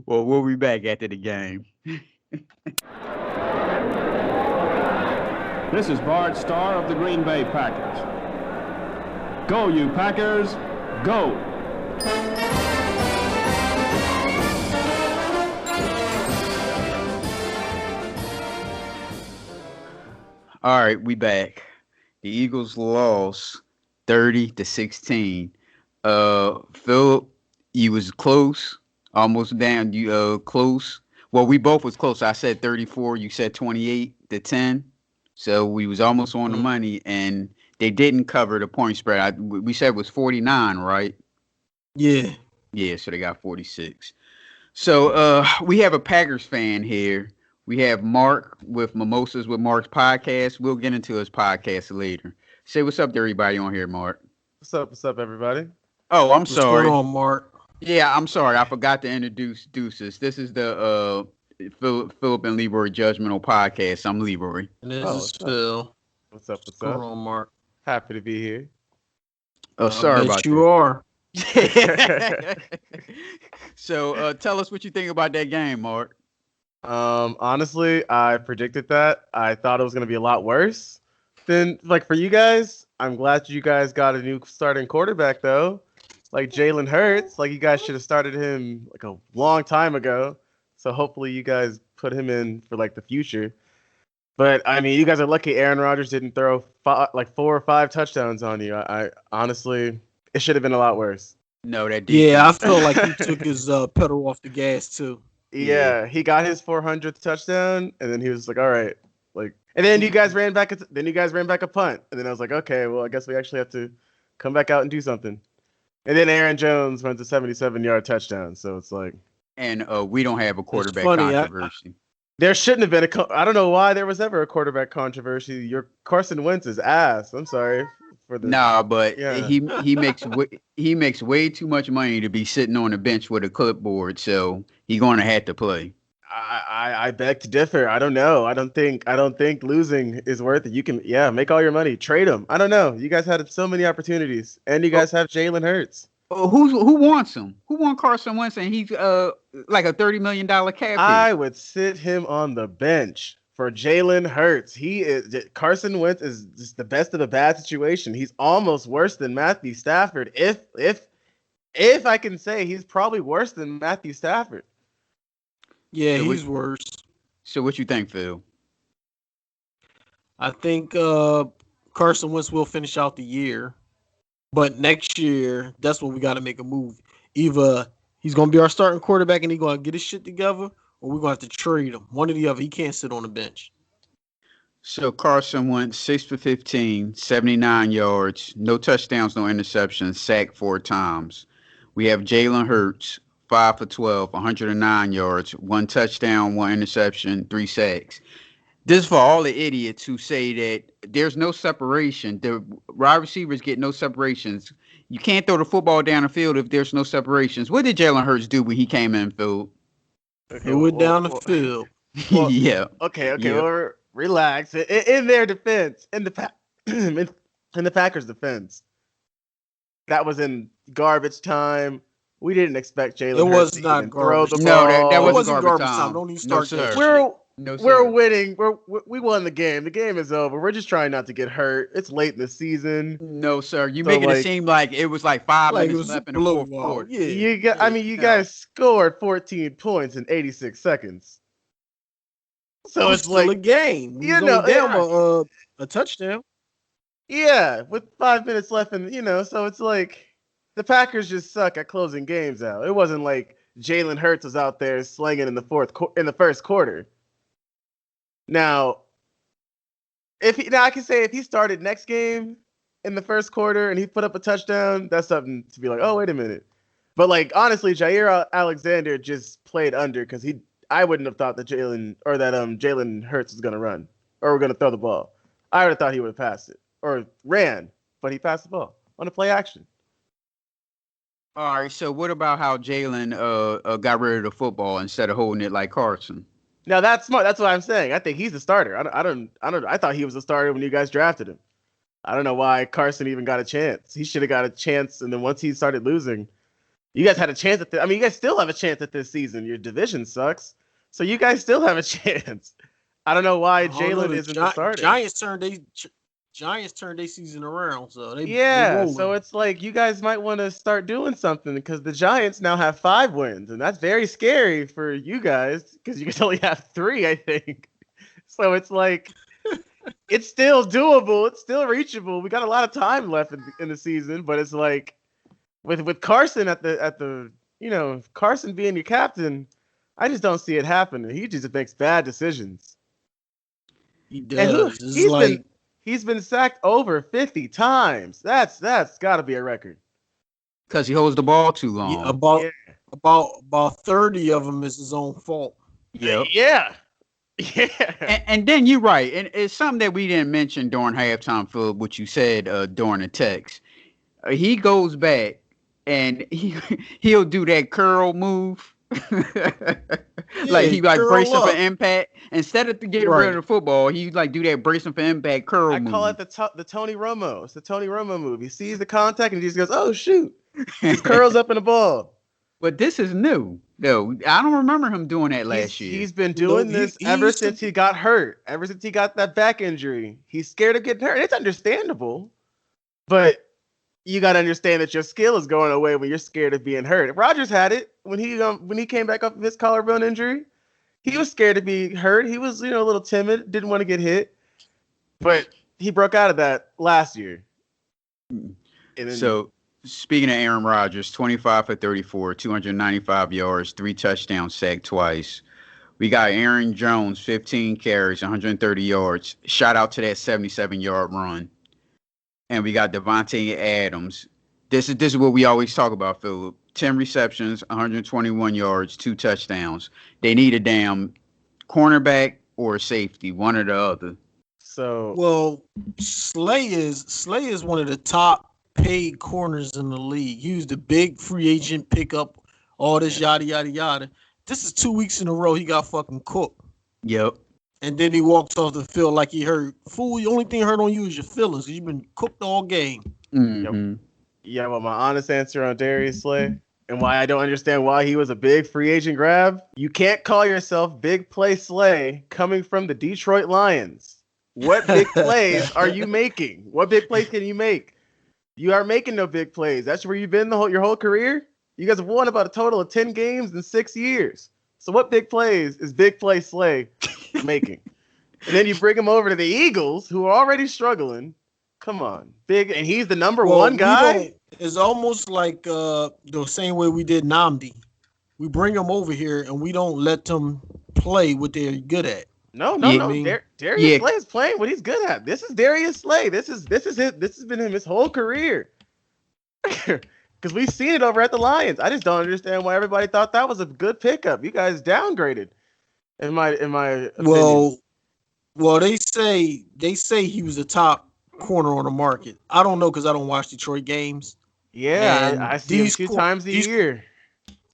Speaker 1: Well, we'll be back after the game.
Speaker 4: This is Bart Starr of the Green Bay Packers. Go, you Packers, go!
Speaker 1: All right, we back. The Eagles lost 30-16. Philip, you was close, almost down. You close. Well, we both was close. I said 34. You said 28-10. So we was almost on the money, and they didn't cover the point spread. We said it was 49, right?
Speaker 2: Yeah.
Speaker 1: Yeah, so they got 46. So we have a Packers fan here. We have Mark with Mimosas with Mark's podcast. We'll get into his podcast later. Say what's up to everybody on here, Mark.
Speaker 5: What's up, everybody?
Speaker 1: Oh, I'm
Speaker 2: What's
Speaker 1: sorry.
Speaker 2: going on, Mark?
Speaker 1: Yeah, I'm sorry. I forgot to introduce Deuces. This is the Philip and Leroy Judgemental podcast. I'm Leroy.
Speaker 2: And this is Phil.
Speaker 5: What's up?
Speaker 2: What's going on, Mark?
Speaker 5: Happy to be here.
Speaker 1: Oh, sorry about
Speaker 2: you are.
Speaker 1: that. So tell us what you think about that game, Mark.
Speaker 5: Honestly, I predicted that. I thought it was going to be a lot worse than, like, for you guys. I'm glad you guys got a new starting quarterback, though. Like Jalen Hurts. Like, you guys should have started him like a long time ago. So hopefully you guys put him in for like the future. But I mean, you guys are lucky Aaron Rodgers didn't throw 4 or 5 touchdowns on you. I honestly, it should have been a lot worse.
Speaker 1: No, that
Speaker 2: Yeah, I feel like he took his pedal off the gas too.
Speaker 5: Yeah, he got his 400th touchdown, and then he was like, "All right," like, and then you guys ran back. Then you guys ran back a punt, and then I was like, "Okay, well, I guess we actually have to come back out and do something." And then Aaron Jones runs a 77-yard touchdown, so it's like,
Speaker 1: and we don't have a quarterback controversy.
Speaker 5: There shouldn't have been I don't know why there was ever a quarterback controversy. Your Carson Wentz is ass. I'm sorry for the.
Speaker 1: Nah, but
Speaker 5: Yeah.
Speaker 1: he makes way too much money to be sitting on the bench with a clipboard, so he's gonna have to play.
Speaker 5: I beg to differ. I don't know. I don't think losing is worth it. You can make all your money, trade him. I don't know. You guys had so many opportunities, and you guys have Jalen Hurts.
Speaker 1: Who wants him? Who wants Carson Wentz? And he's like a $30 million cap hit.
Speaker 5: I would sit him on the bench for Jalen Hurts. Carson Wentz is just the best of the bad situation. He's almost worse than Matthew Stafford. If I can say, he's probably worse than Matthew Stafford.
Speaker 2: Yeah, he's worse.
Speaker 1: So what you think, Phil?
Speaker 2: I think Carson Wentz will finish out the year. But next year, that's when we got to make a move. Either he's going to be our starting quarterback and he's going to get his shit together, or we're going to have to trade him. One or the other. He can't sit on the bench.
Speaker 1: So Carson Wentz, 6 for 15, 79 yards, no touchdowns, no interceptions, sacked 4 times. We have Jalen Hurts, 5 for 12, 109 yards, 1 touchdown, 1 interception, 3 sacks. This is for all the idiots who say that there's no separation. The wide receivers get no separations. You can't throw the football down the field if there's no separations. What did Jalen Hurts do when he came in, Phil?
Speaker 2: He went down the field.
Speaker 5: Well,
Speaker 1: yeah.
Speaker 5: Okay.
Speaker 1: Yeah.
Speaker 5: Well, relax. In their defense, in in the Packers' defense, that was in garbage time. We didn't expect
Speaker 2: It
Speaker 5: Jalen Hurts
Speaker 2: was
Speaker 5: to
Speaker 2: not
Speaker 5: even throw
Speaker 2: garbage
Speaker 5: the
Speaker 2: time.
Speaker 1: No, that
Speaker 2: It
Speaker 5: ball.
Speaker 1: wasn't
Speaker 2: wasn't
Speaker 1: garbage
Speaker 2: garbage time.
Speaker 1: time.
Speaker 2: Don't even
Speaker 1: No,
Speaker 2: start that
Speaker 1: sir.
Speaker 2: shit.
Speaker 1: No,
Speaker 5: We're
Speaker 1: sir.
Speaker 5: winning. We won the game. The game is over. We're just trying not to get hurt. It's late in the season.
Speaker 1: No, sir. You
Speaker 5: So,
Speaker 1: making it
Speaker 5: like,
Speaker 1: seem like it was like 5
Speaker 2: Like it
Speaker 1: minutes
Speaker 2: was a
Speaker 1: left in the fourth
Speaker 2: blowout.
Speaker 1: quarter.
Speaker 2: Yeah.
Speaker 5: you
Speaker 1: No.
Speaker 5: guys scored 14 points in 86 seconds. So
Speaker 2: It was
Speaker 5: it's
Speaker 2: still
Speaker 5: like,
Speaker 2: a game. We
Speaker 5: you
Speaker 2: was
Speaker 5: know,
Speaker 2: only down
Speaker 5: yeah,
Speaker 2: a touchdown.
Speaker 5: yeah, with 5 minutes left, and so it's like the Packers just suck at closing games out. It wasn't like Jalen Hurts was out there slinging in the first quarter. Now, I can say if he started next game in the first quarter and he put up a touchdown, that's something to be like, oh, wait a minute. But like honestly, Jair Alexander just played under because I wouldn't have thought that Jalen Hurts was gonna run or gonna throw the ball. I would have thought he would have passed it or ran, but he passed the ball on a play action.
Speaker 1: All right. So what about how Jalen got rid of the football instead of holding it like Carson?
Speaker 5: Now that's smart. That's what I'm saying. I think he's the starter. I thought he was the starter when you guys drafted him. I don't know why Carson even got a chance. He should have got a chance, and then once he started losing, you guys had a chance at you guys still have a chance at this season. Your division sucks, so you guys still have a chance. I don't know why Jalen isn't the starter.
Speaker 2: Giants turned their season around, so they
Speaker 5: so it's like you guys might want to start doing something because the Giants now have 5 wins, and that's very scary for you guys because you guys only have 3, I think. So it's like it's still doable, it's still reachable. We got a lot of time left in the season, but it's like with Carson at the Carson being your captain, I just don't see it happening. He just makes bad decisions.
Speaker 2: He does.
Speaker 5: And he's been sacked over 50 times. That's got to be a record.
Speaker 1: Because he holds the ball too long.
Speaker 2: Yeah, about 30 of them is his own fault.
Speaker 1: Yep.
Speaker 5: Yeah.
Speaker 1: And then you're right. And it's something that we didn't mention during halftime, Philip, what you said during the text. He goes back and he'll do that curl move. Like he bracing for impact instead of to get rid of the football. He do that bracing for impact curl move.
Speaker 5: I call it the Tony Romo. It's the Tony Romo move. He sees the contact and he just goes, "Oh shoot!" He just curls up in the ball.
Speaker 1: But this is new. No, I don't remember him doing that last year.
Speaker 5: He's been doing this ever since he got hurt. Ever since he got that back injury, he's scared of getting hurt. It's understandable, but you got to understand that your skill is going away when you're scared of being hurt. Rodgers had it when he came back off of his collarbone injury. He was scared to be hurt. He was, a little timid, didn't want to get hit. But he broke out of that last year.
Speaker 1: So, speaking of Aaron Rodgers, 25 for 34, 295 yards, 3 touchdowns, sacked twice. We got Aaron Jones, 15 carries, 130 yards. Shout out to that 77-yard run. And we got Devontae Adams. This is what we always talk about, Philip. 10 receptions, 121 yards, 2 touchdowns. They need a damn cornerback or a safety, one or the other.
Speaker 2: So, Slay is one of the top paid corners in the league. He was the big free agent pickup, all this yada yada yada. This is 2 weeks in a row he got fucking cooked.
Speaker 1: Yep.
Speaker 2: And then he walks off the field like he hurt. Fool, the only thing hurt on you is your feelings because you've been cooked all game.
Speaker 1: Mm-hmm.
Speaker 5: Yeah, well, my honest answer on Darius Slay and why I don't understand why he was a big free agent grab. You can't call yourself Big Play Slay coming from the Detroit Lions. What big plays are you making? What big plays can you make? You are making no big plays. That's where you've been your whole career. You guys have won about a total of 10 games in 6 years. So what big plays is Big Play Slay making? And then you bring him over to the Eagles, who are already struggling. Come on, and he's the number one guy.
Speaker 2: It's almost like the same way we did Namdi. We bring them over here and we don't let them play what they're good at.
Speaker 5: No. Darius Slay is playing what he's good at. This is Darius Slay. This has been him his whole career. Because we've seen it over at the Lions. I just don't understand why everybody thought that was a good pickup. You guys downgraded. In my opinion.
Speaker 2: Well, they say he was the top corner on the market. I don't know because I don't watch Detroit games.
Speaker 5: Yeah, I see him 2 times a year.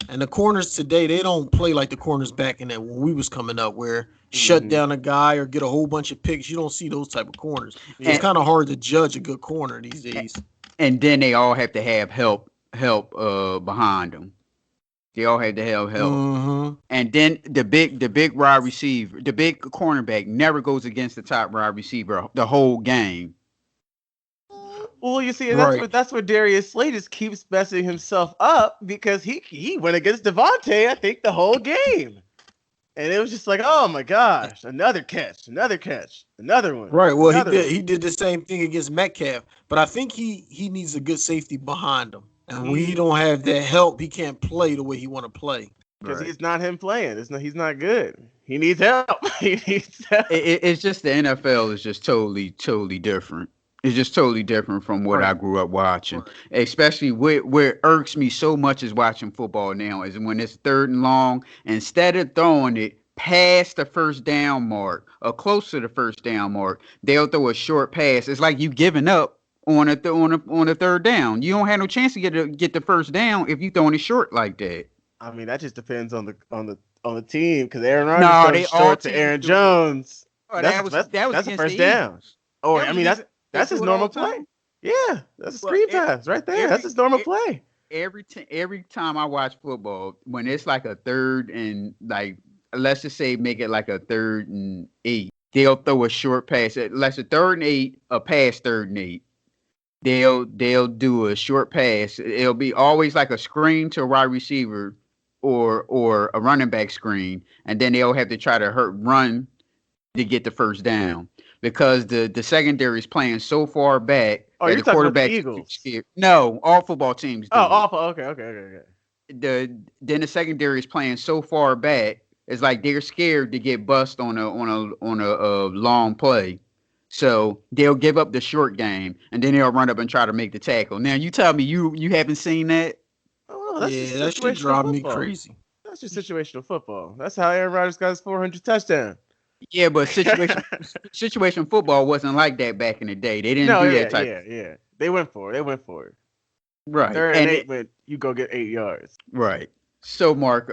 Speaker 2: And the corners today, they don't play like the corners back in that when we was coming up, where shut down a guy or get a whole bunch of picks. You don't see those type of corners. It's
Speaker 1: And,
Speaker 2: kind of hard to judge a good corner these days.
Speaker 1: and then they all have to have help behind them. They all have to have help.
Speaker 2: Mm-hmm.
Speaker 1: And then the big wide receiver, the big cornerback never goes against the top wide receiver the whole game.
Speaker 5: Well, you see,
Speaker 2: Right.
Speaker 5: that's where Darius Slay just keeps messing himself up because he went against Devontae, I think, the whole game. And it was just like, oh my gosh, another catch, another one.
Speaker 2: Right. Well,
Speaker 5: another
Speaker 2: he did the same thing against Metcalf, but I think he needs a good safety behind him. And when he don't have that help, he can't play the way he want to play.
Speaker 5: Because
Speaker 1: Right.
Speaker 5: he's not him playing. He's not good. He needs help. He needs help.
Speaker 1: It's just the NFL is just totally different. It's just totally different from what
Speaker 2: Right.
Speaker 1: I grew up watching.
Speaker 2: Right.
Speaker 1: Especially where irks me so much is watching football now is when it's 3rd and long, instead of throwing it past the first down mark or close to the first down mark, they'll throw a short pass. It's like you giving up on a 3rd down. You don't have no chance to get the first down if you throwing it short like that.
Speaker 5: I mean, that just depends on the team because Aaron
Speaker 1: No,
Speaker 5: Rodgers
Speaker 1: they
Speaker 5: goes
Speaker 1: all
Speaker 5: short to
Speaker 1: teams
Speaker 5: Aaron
Speaker 1: do it.
Speaker 5: Jones.
Speaker 1: Oh,
Speaker 5: That's a
Speaker 1: against
Speaker 5: first
Speaker 1: the
Speaker 5: down.
Speaker 1: Eagles.
Speaker 5: Oh,
Speaker 1: That
Speaker 5: I
Speaker 1: was
Speaker 5: mean,
Speaker 1: against-
Speaker 5: that's
Speaker 1: they
Speaker 5: his
Speaker 1: do it all
Speaker 5: normal
Speaker 1: the
Speaker 5: play.
Speaker 1: time.
Speaker 5: Yeah, that's a
Speaker 1: Well,
Speaker 5: screen pass right there. That's his normal play.
Speaker 1: Every time I watch football, when it's like a 3rd and like let's just say make it like a 3rd and 8, they'll throw a short pass. Let's a 3rd and 8, a pass 3rd and 8. They'll do a short pass. It'll be always like a screen to a wide receiver or a running back screen, and then they'll have to try to run to get the first down because the secondary is playing so far back
Speaker 5: Oh,
Speaker 1: that
Speaker 5: you're
Speaker 1: the
Speaker 5: talking about the
Speaker 1: quarterback
Speaker 5: Eagles.
Speaker 1: scared. No, all football teams do.
Speaker 5: Oh,
Speaker 1: it.
Speaker 5: awful. Okay.
Speaker 1: Then the secondary is playing so far back. It's like they're scared to get bust on a long play, so they'll give up the short game and then they'll run up and try to make the tackle. Now you tell me you haven't seen that?
Speaker 5: Oh, that's just
Speaker 2: Yeah, that should
Speaker 5: situational
Speaker 2: drive me
Speaker 5: football.
Speaker 2: crazy.
Speaker 5: That's just situational football. That's how Aaron Rodgers got his 400 touchdown.
Speaker 1: Yeah, but situation football wasn't like that back in the day. They didn't
Speaker 5: No,
Speaker 1: do
Speaker 5: yeah,
Speaker 1: that type.
Speaker 5: yeah. They went for it.
Speaker 1: Right.
Speaker 5: 3rd and
Speaker 1: And
Speaker 5: 8, but you go get 8 yards.
Speaker 1: right. So Mark,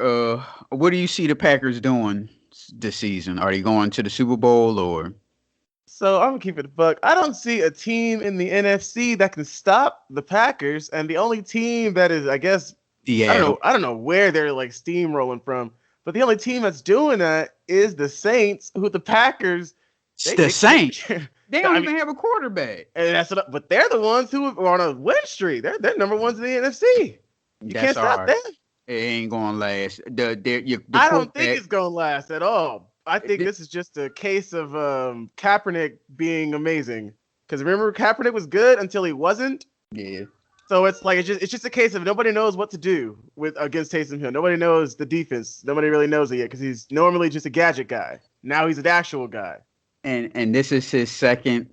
Speaker 1: what do you see the Packers doing this season? Are they going to the Super Bowl or?
Speaker 5: So I'm gonna keep it a buck. I don't see a team in the NFC that can stop the Packers, and the only team that is, I guess,
Speaker 1: Seattle.
Speaker 5: I don't know where they're like steamrolling from, but the only team that's doing that is the Saints, who the Packers.
Speaker 1: The Saints.
Speaker 5: and
Speaker 1: They don't
Speaker 5: I
Speaker 1: even have a quarterback.
Speaker 5: but they're the ones who are on a win streak. They're number ones in the NFC. You can't stop
Speaker 1: all right.
Speaker 5: them.
Speaker 1: It ain't gonna last.
Speaker 5: I don't think it's gonna last at all. I think this is just a case of Kaepernick being amazing. Because remember, Kaepernick was good until he wasn't.
Speaker 1: Yeah.
Speaker 5: So it's like it's just a case of nobody knows what to do against Taysom Hill. Nobody knows the defense. Nobody really knows it yet because he's normally just a gadget guy. Now he's an actual guy.
Speaker 1: And this is his second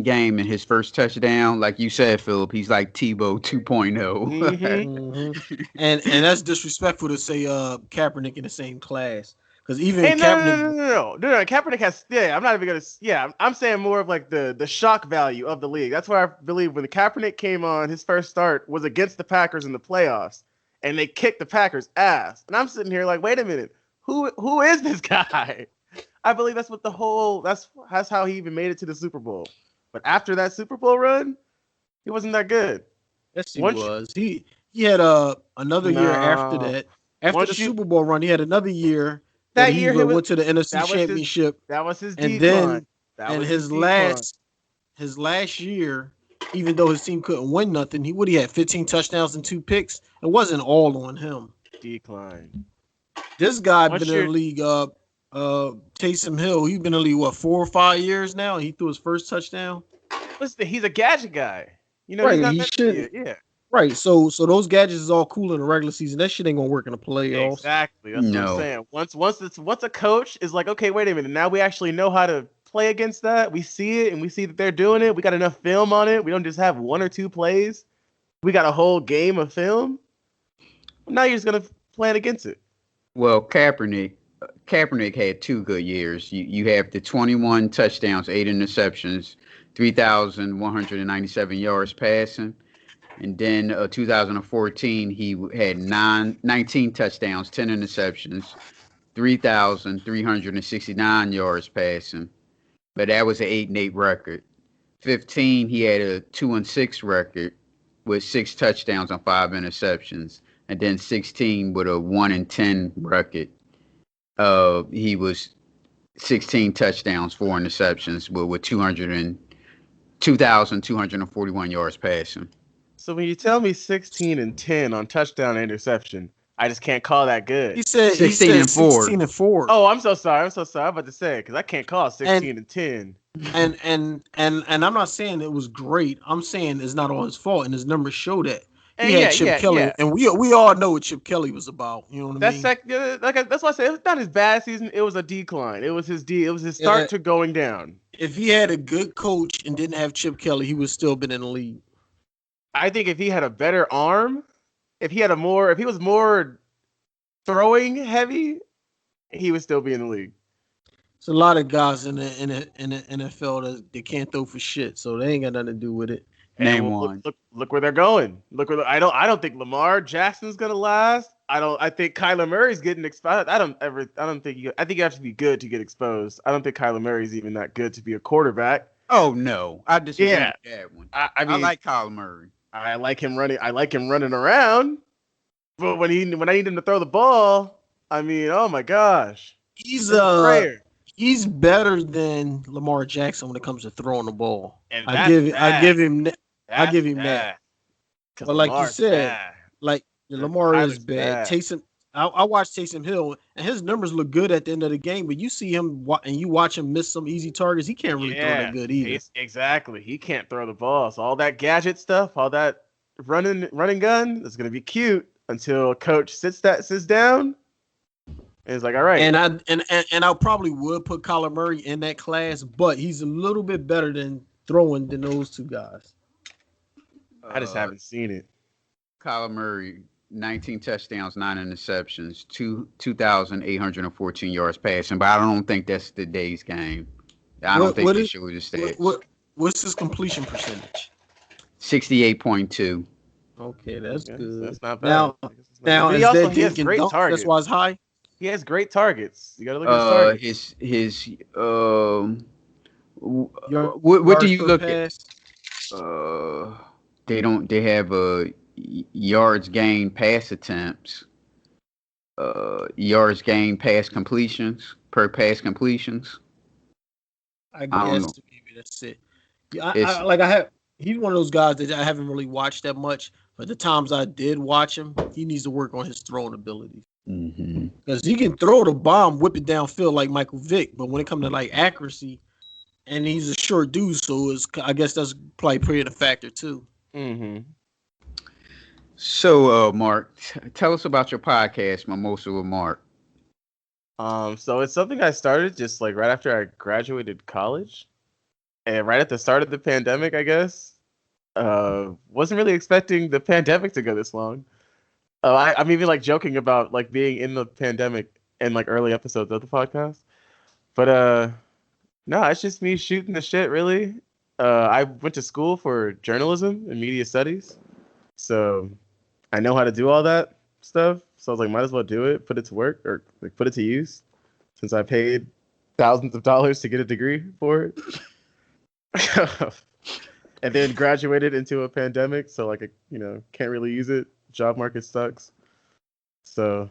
Speaker 1: game and his first touchdown. Like you said, Philip, he's like Tebow 2.0.
Speaker 2: Mhm. And that's disrespectful to say Kaepernick in the same class. Because even
Speaker 5: Hey,
Speaker 2: Kaepernick,
Speaker 5: no. Kaepernick has. Yeah, I'm not even gonna. Yeah, I'm saying more of like the shock value of the league. That's why I believe when the Kaepernick came on, his first start was against the Packers in the playoffs, and they kicked the Packers' ass. And I'm sitting here like, wait a minute, who is this guy? I believe that's what that's how he even made it to the Super Bowl. But after that Super Bowl run, he wasn't that good.
Speaker 2: yes, he
Speaker 5: Once-
Speaker 2: was. He had another year after
Speaker 5: No.
Speaker 2: that. After
Speaker 5: Once
Speaker 2: the
Speaker 5: you-
Speaker 2: Super Bowl run, he had another year
Speaker 5: That
Speaker 2: that he
Speaker 5: year he
Speaker 2: went to the NFC
Speaker 5: that was his-
Speaker 2: Championship.
Speaker 5: That was his
Speaker 2: And
Speaker 5: decline.
Speaker 2: then-
Speaker 5: That
Speaker 2: And
Speaker 5: was
Speaker 2: his
Speaker 5: decline.
Speaker 2: last year, even though his team couldn't win nothing, he had 15 touchdowns and 2 picks. It wasn't all on him.
Speaker 5: decline.
Speaker 2: This guy
Speaker 5: What's
Speaker 2: been in the league. Taysom Hill, he's been in the league 4 or 5 years now. He threw his first touchdown.
Speaker 5: Listen, he's a gadget guy. You know,
Speaker 2: Right,
Speaker 5: he's not
Speaker 2: he
Speaker 5: meant to
Speaker 2: shouldn't.
Speaker 5: be. Yeah.
Speaker 2: Right. So those gadgets is all cool in the regular season. That shit ain't gonna work in the playoffs.
Speaker 5: Exactly. That's what
Speaker 1: No.
Speaker 5: I'm saying. Once a coach is like, okay, wait a minute, now we actually know how to play against that. We see it and we see that they're doing it. We got enough film on it. We don't just have 1 or 2 plays. We got a whole game of film. Now you're just gonna plan against it.
Speaker 1: Well, Kaepernick had 2 good years. You have the 21 touchdowns, 8 interceptions, 3,197 yards passing. And then 2014, he had 19 touchdowns, 10 interceptions, 3,369 yards passing. But that was an 8-8 record. 15, he had a 2-6 record with 6 touchdowns and 5 interceptions. And then 16 with a 1-10 record. He was 16 touchdowns, 4 interceptions, but with 2,241 yards passing.
Speaker 5: So when you tell me 16-10 on touchdown and interception, I just can't call that good.
Speaker 2: He said
Speaker 1: 16-4.
Speaker 2: 16-4.
Speaker 5: Oh, I'm so sorry. I'm about to say it because I can't call 16-10.
Speaker 2: And I'm not saying it was great. I'm saying it's not all his fault, and his numbers show that.
Speaker 5: And
Speaker 2: He had Chip Kelly, and we all know what Chip Kelly was about. You know what I mean?
Speaker 5: That's why I said it's not his bad season. It was a decline. It was his start to going down.
Speaker 2: If he had a good coach and didn't have Chip Kelly, he would still been in the league.
Speaker 5: I think if he had a better arm, if he was more throwing heavy, he would still be in the league.
Speaker 2: There's a lot of guys in the NFL that can't throw for shit, so they ain't got nothing to do with it.
Speaker 1: Name one.
Speaker 5: Look where they're going. I don't think Lamar Jackson's gonna last. I think Kyler Murray's getting exposed. I think you have to be good to get exposed. I don't think Kyler Murray's even that good to be a quarterback.
Speaker 1: Oh no, I disagree with that one.
Speaker 5: I mean,
Speaker 1: I like Kyler Murray.
Speaker 5: I like him running. I like him running around. But when I need him to throw the ball, I mean, oh my gosh,
Speaker 2: he's better than Lamar Jackson when it comes to throwing the ball. I give him that. But like you said, Lamar is bad. Taysom, I watched Taysom Hill, and his numbers look good at the end of the game. But you see him and you watch him miss some easy targets. He can't really throw that good either.
Speaker 5: Exactly, he can't throw the ball. So all that gadget stuff, all that running gun, is gonna be cute until coach sits down. And it's like, all right.
Speaker 2: And I probably would put Kyler Murray in that class, but he's a little bit better than throwing than those two guys.
Speaker 5: I just haven't seen it.
Speaker 1: Kyler Murray, 19 touchdowns, 9 interceptions, 2,814 yards passing. But I don't think that's today's game. I don't think they show the stats.
Speaker 2: What's his completion percentage?
Speaker 1: 68.2.
Speaker 2: Okay, that's good.
Speaker 5: That's not bad.
Speaker 2: Now
Speaker 5: he has great targets.
Speaker 2: That's why it's high.
Speaker 5: He has great targets. You gotta look at his targets.
Speaker 1: What do you look at? They have yards gained, pass attempts, yards gained, pass completions, per pass completions.
Speaker 2: I guess maybe that's it. He's one of those guys that I haven't really watched that much, but the times I did watch him, he needs to work on his throwing abilities. Because he can throw the bomb, whip it downfield like Michael Vick, but when it comes to like accuracy, and he's a short dude, so I guess that's probably playing a factor too.
Speaker 1: So, Mark, tell us about your podcast, Mimosa with Mark.
Speaker 5: So it's something I started just like right after I graduated college, and right at the start of the pandemic, I guess. Wasn't really expecting the pandemic to go this long. I'm even like joking about like being in the pandemic in like early episodes of the podcast, but no, it's just me shooting the shit. Really, I went to school for journalism and media studies, so I know how to do all that stuff. So I was like, might as well do it, put it to work, or like put it to use, since I paid thousands of dollars to get a degree for it, and then graduated into a pandemic. So like, can't really use it. Job market sucks. So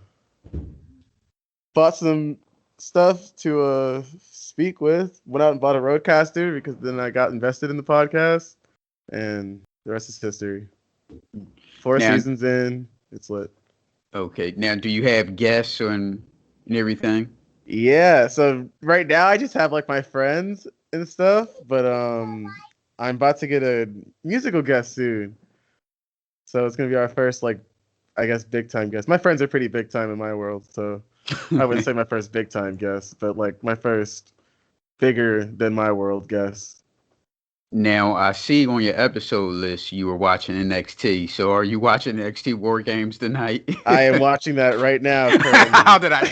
Speaker 5: bought some stuff to speak with. Went out and bought a Rodecaster because then I got invested in the podcast, and the rest is history. 4 seasons in, it's lit.
Speaker 1: Okay. Now, do you have guests and everything?
Speaker 5: Yeah. So right now I just have like my friends and stuff, but I'm about to get a musical guest soon. So it's gonna be our first, like, I guess, big time guest. My friends are pretty big time in my world, so I wouldn't say my first big time guest, but like my first bigger than my world guest.
Speaker 1: Now, I see on your episode list you were watching NXT. So are you watching NXT War Games tonight?
Speaker 5: I am watching that right now.
Speaker 1: How did I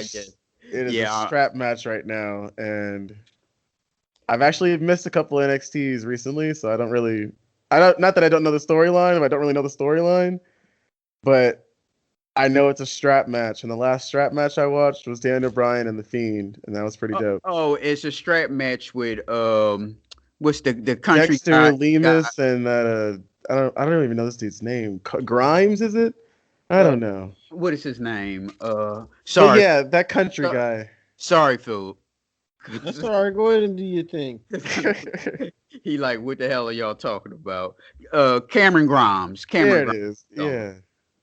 Speaker 1: get?
Speaker 5: It is a strap match right now, and I've actually missed a couple of NXTs recently, so not that I don't know the storyline, I don't really know the storyline, but I know it's a strap match, and the last strap match I watched was Daniel Bryan and The Fiend, and that was pretty dope.
Speaker 1: Oh, it's a strap match with what's the country
Speaker 5: Dexter
Speaker 1: guy?
Speaker 5: Lemus and that I don't even know this dude's name. Grimes, is it? I don't know.
Speaker 1: What is his name?
Speaker 5: But
Speaker 1: Sorry,
Speaker 5: yeah, that country guy.
Speaker 1: sorry, Phil.
Speaker 2: That's all right. Go ahead and do your thing.
Speaker 1: He like, what the hell are y'all talking about? Cameron Grimes.
Speaker 5: There
Speaker 1: Cameron
Speaker 5: it
Speaker 1: Grimes.
Speaker 5: is. Yeah.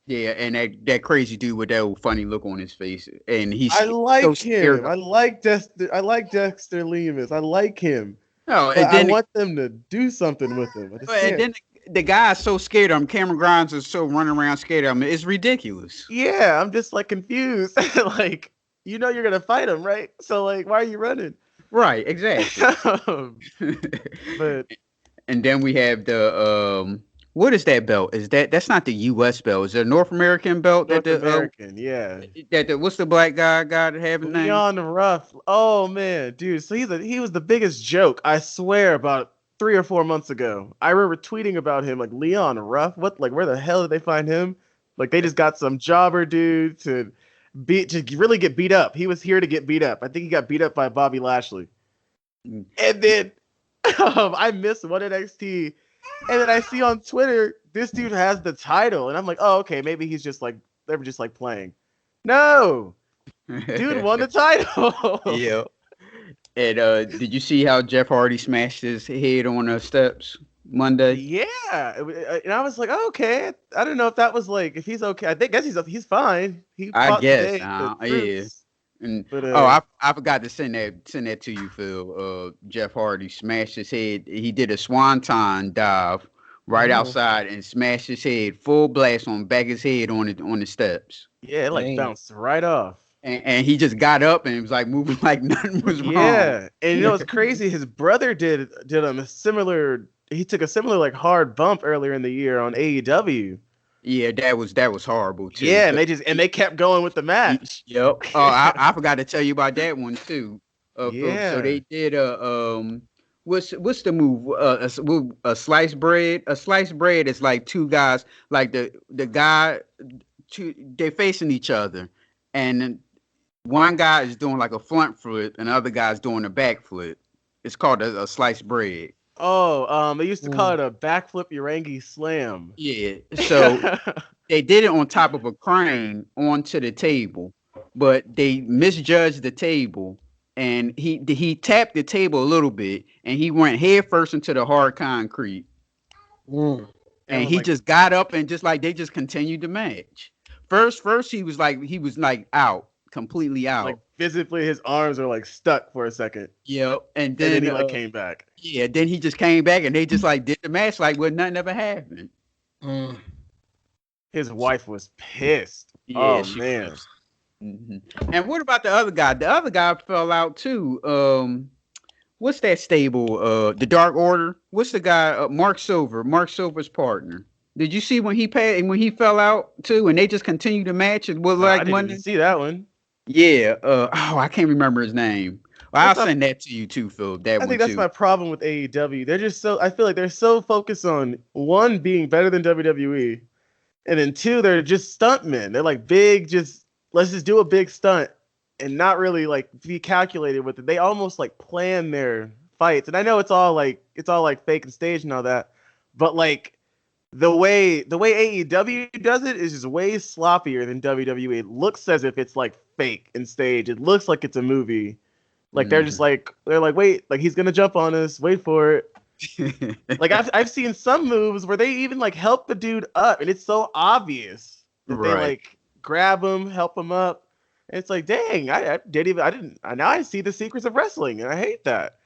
Speaker 1: Yeah, and that crazy dude with that old funny look on his face, and he's
Speaker 5: I like
Speaker 1: so
Speaker 5: him.
Speaker 1: scared.
Speaker 5: I like Dexter Lemus. I like him.
Speaker 1: Oh,
Speaker 5: But
Speaker 1: and
Speaker 5: I
Speaker 1: then
Speaker 5: want them to do something with him. I just
Speaker 1: and
Speaker 5: can't.
Speaker 1: then the guy's so scared of him. Cameron Grimes is so running around scared of him. It's ridiculous.
Speaker 5: Yeah, I'm just like confused. Like, you know you're gonna fight him, right? So like, why are you running?
Speaker 1: Right, exactly.
Speaker 5: But
Speaker 1: And then we have the what is that belt? That's not the U.S. belt? Is it a North American belt?
Speaker 5: North
Speaker 1: that the
Speaker 5: American, yeah.
Speaker 1: what's the black guy got to have his name?
Speaker 5: Leon Ruff. Oh man, dude. So he was the biggest joke, I swear, about 3 or 4 months ago. I remember tweeting about him, like Leon Ruff. What, like, where the hell did they find him? Like, they just got some jobber dude to really get beat up. He was here to get beat up. I think he got beat up by Bobby Lashley. And then I missed one NXT, and then I see on Twitter this dude has the title, and I'm like, oh, okay, maybe he's just like they were just like playing. No, dude won the title.
Speaker 1: Yeah. And did you see how Jeff Hardy smashed his head on the steps Monday?
Speaker 5: Yeah, and I was like, oh, okay. I don't know if that was like if he's okay. I guess he's fine. He
Speaker 1: I
Speaker 5: fought
Speaker 1: guess.
Speaker 5: today,
Speaker 1: Yeah.
Speaker 5: Bruce.
Speaker 1: And
Speaker 5: But,
Speaker 1: I forgot to send that to you, Phil. Jeff Hardy smashed his head. He did a swanton dive right outside and smashed his head full blast on back his head on the steps.
Speaker 5: Yeah, it like
Speaker 2: Dang.
Speaker 5: bounced right off.
Speaker 1: And he just got up and was like moving like nothing was wrong.
Speaker 5: Yeah, and you know what's crazy? His brother did a similar. He took a similar like hard bump earlier in the year on AEW.
Speaker 1: Yeah, that was horrible too.
Speaker 5: Yeah, and they kept going with the match.
Speaker 1: Yep. Oh, I forgot to tell you about that one too.
Speaker 5: Yeah.
Speaker 1: So they did what's the move? A sliced bread. A sliced bread is like two guys, like the guy, they're facing each other, and one guy is doing like a front flip, and the other guy's doing a back flip. It's called a sliced bread.
Speaker 5: Oh, they used to call it a backflip Urangi slam.
Speaker 1: Yeah. So they did it on top of a crane onto the table, but they misjudged the table, and he tapped the table a little bit, and he went head first into the hard concrete. And he just got up and just like they just continued the match. First he was like out, completely out.
Speaker 5: Like physically, his arms are like stuck for a second.
Speaker 1: Yep. And
Speaker 5: And then
Speaker 1: then
Speaker 5: he like came back.
Speaker 1: yeah, then he just came back and they just like did the match like what nothing ever happened.
Speaker 5: His wife was pissed.
Speaker 1: Yeah,
Speaker 5: Oh
Speaker 1: she
Speaker 5: man.
Speaker 1: And what about the other guy? The other guy fell out too. What's that stable? The Dark Order. What's the guy? Mark Silver. Mark Silver's partner. Did you see when he fell out too? And they just continued the match. It was
Speaker 5: I
Speaker 1: like
Speaker 5: didn't
Speaker 1: Monday.
Speaker 5: even see that one.
Speaker 1: Yeah. I can't remember his name. Well, I'll send that to you too, Phil.
Speaker 5: I think that's my problem with AEW. They're just I feel like they're so focused on one being better than WWE, and then two, they're just stuntmen. They're like big, let's just do a big stunt and not really like be calculated with it. They almost like plan their fights, and I know it's all like fake and staged and all that, but like the way AEW does it is just way sloppier than WWE. It looks as if it's like fake and staged. It looks like it's a movie. Like they're like, wait, like he's gonna jump on us, wait for it. Like I've seen some moves where they even like help the dude up, and it's so obvious that they like grab him, help him up. And it's like, dang, now I see the secrets of wrestling, and I hate that.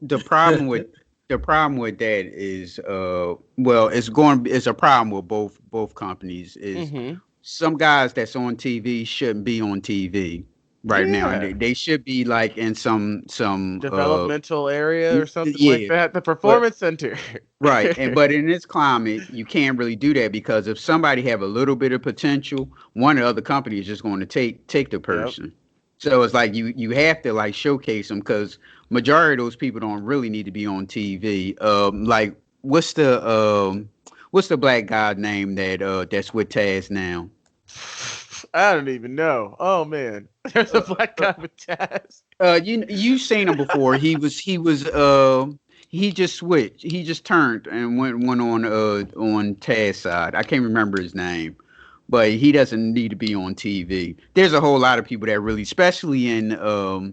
Speaker 1: The problem with that is it's a problem with both companies is some guys that's on TV shouldn't be on TV right now. And they should be like in some
Speaker 5: developmental area or something like that. The performance center.
Speaker 1: Right. But in this climate, you can't really do that because if somebody have a little bit of potential, one or other company is just going to take the person. So it's like you have to like showcase them because majority of those people don't really need to be on TV. Like what's the black guy name that's with Taz now?
Speaker 5: I don't even know. Oh man, there's a black guy with Taz.
Speaker 1: You seen him before. He just switched. He just turned and went on Taz side. I can't remember his name, but he doesn't need to be on TV. There's a whole lot of people that really, especially in All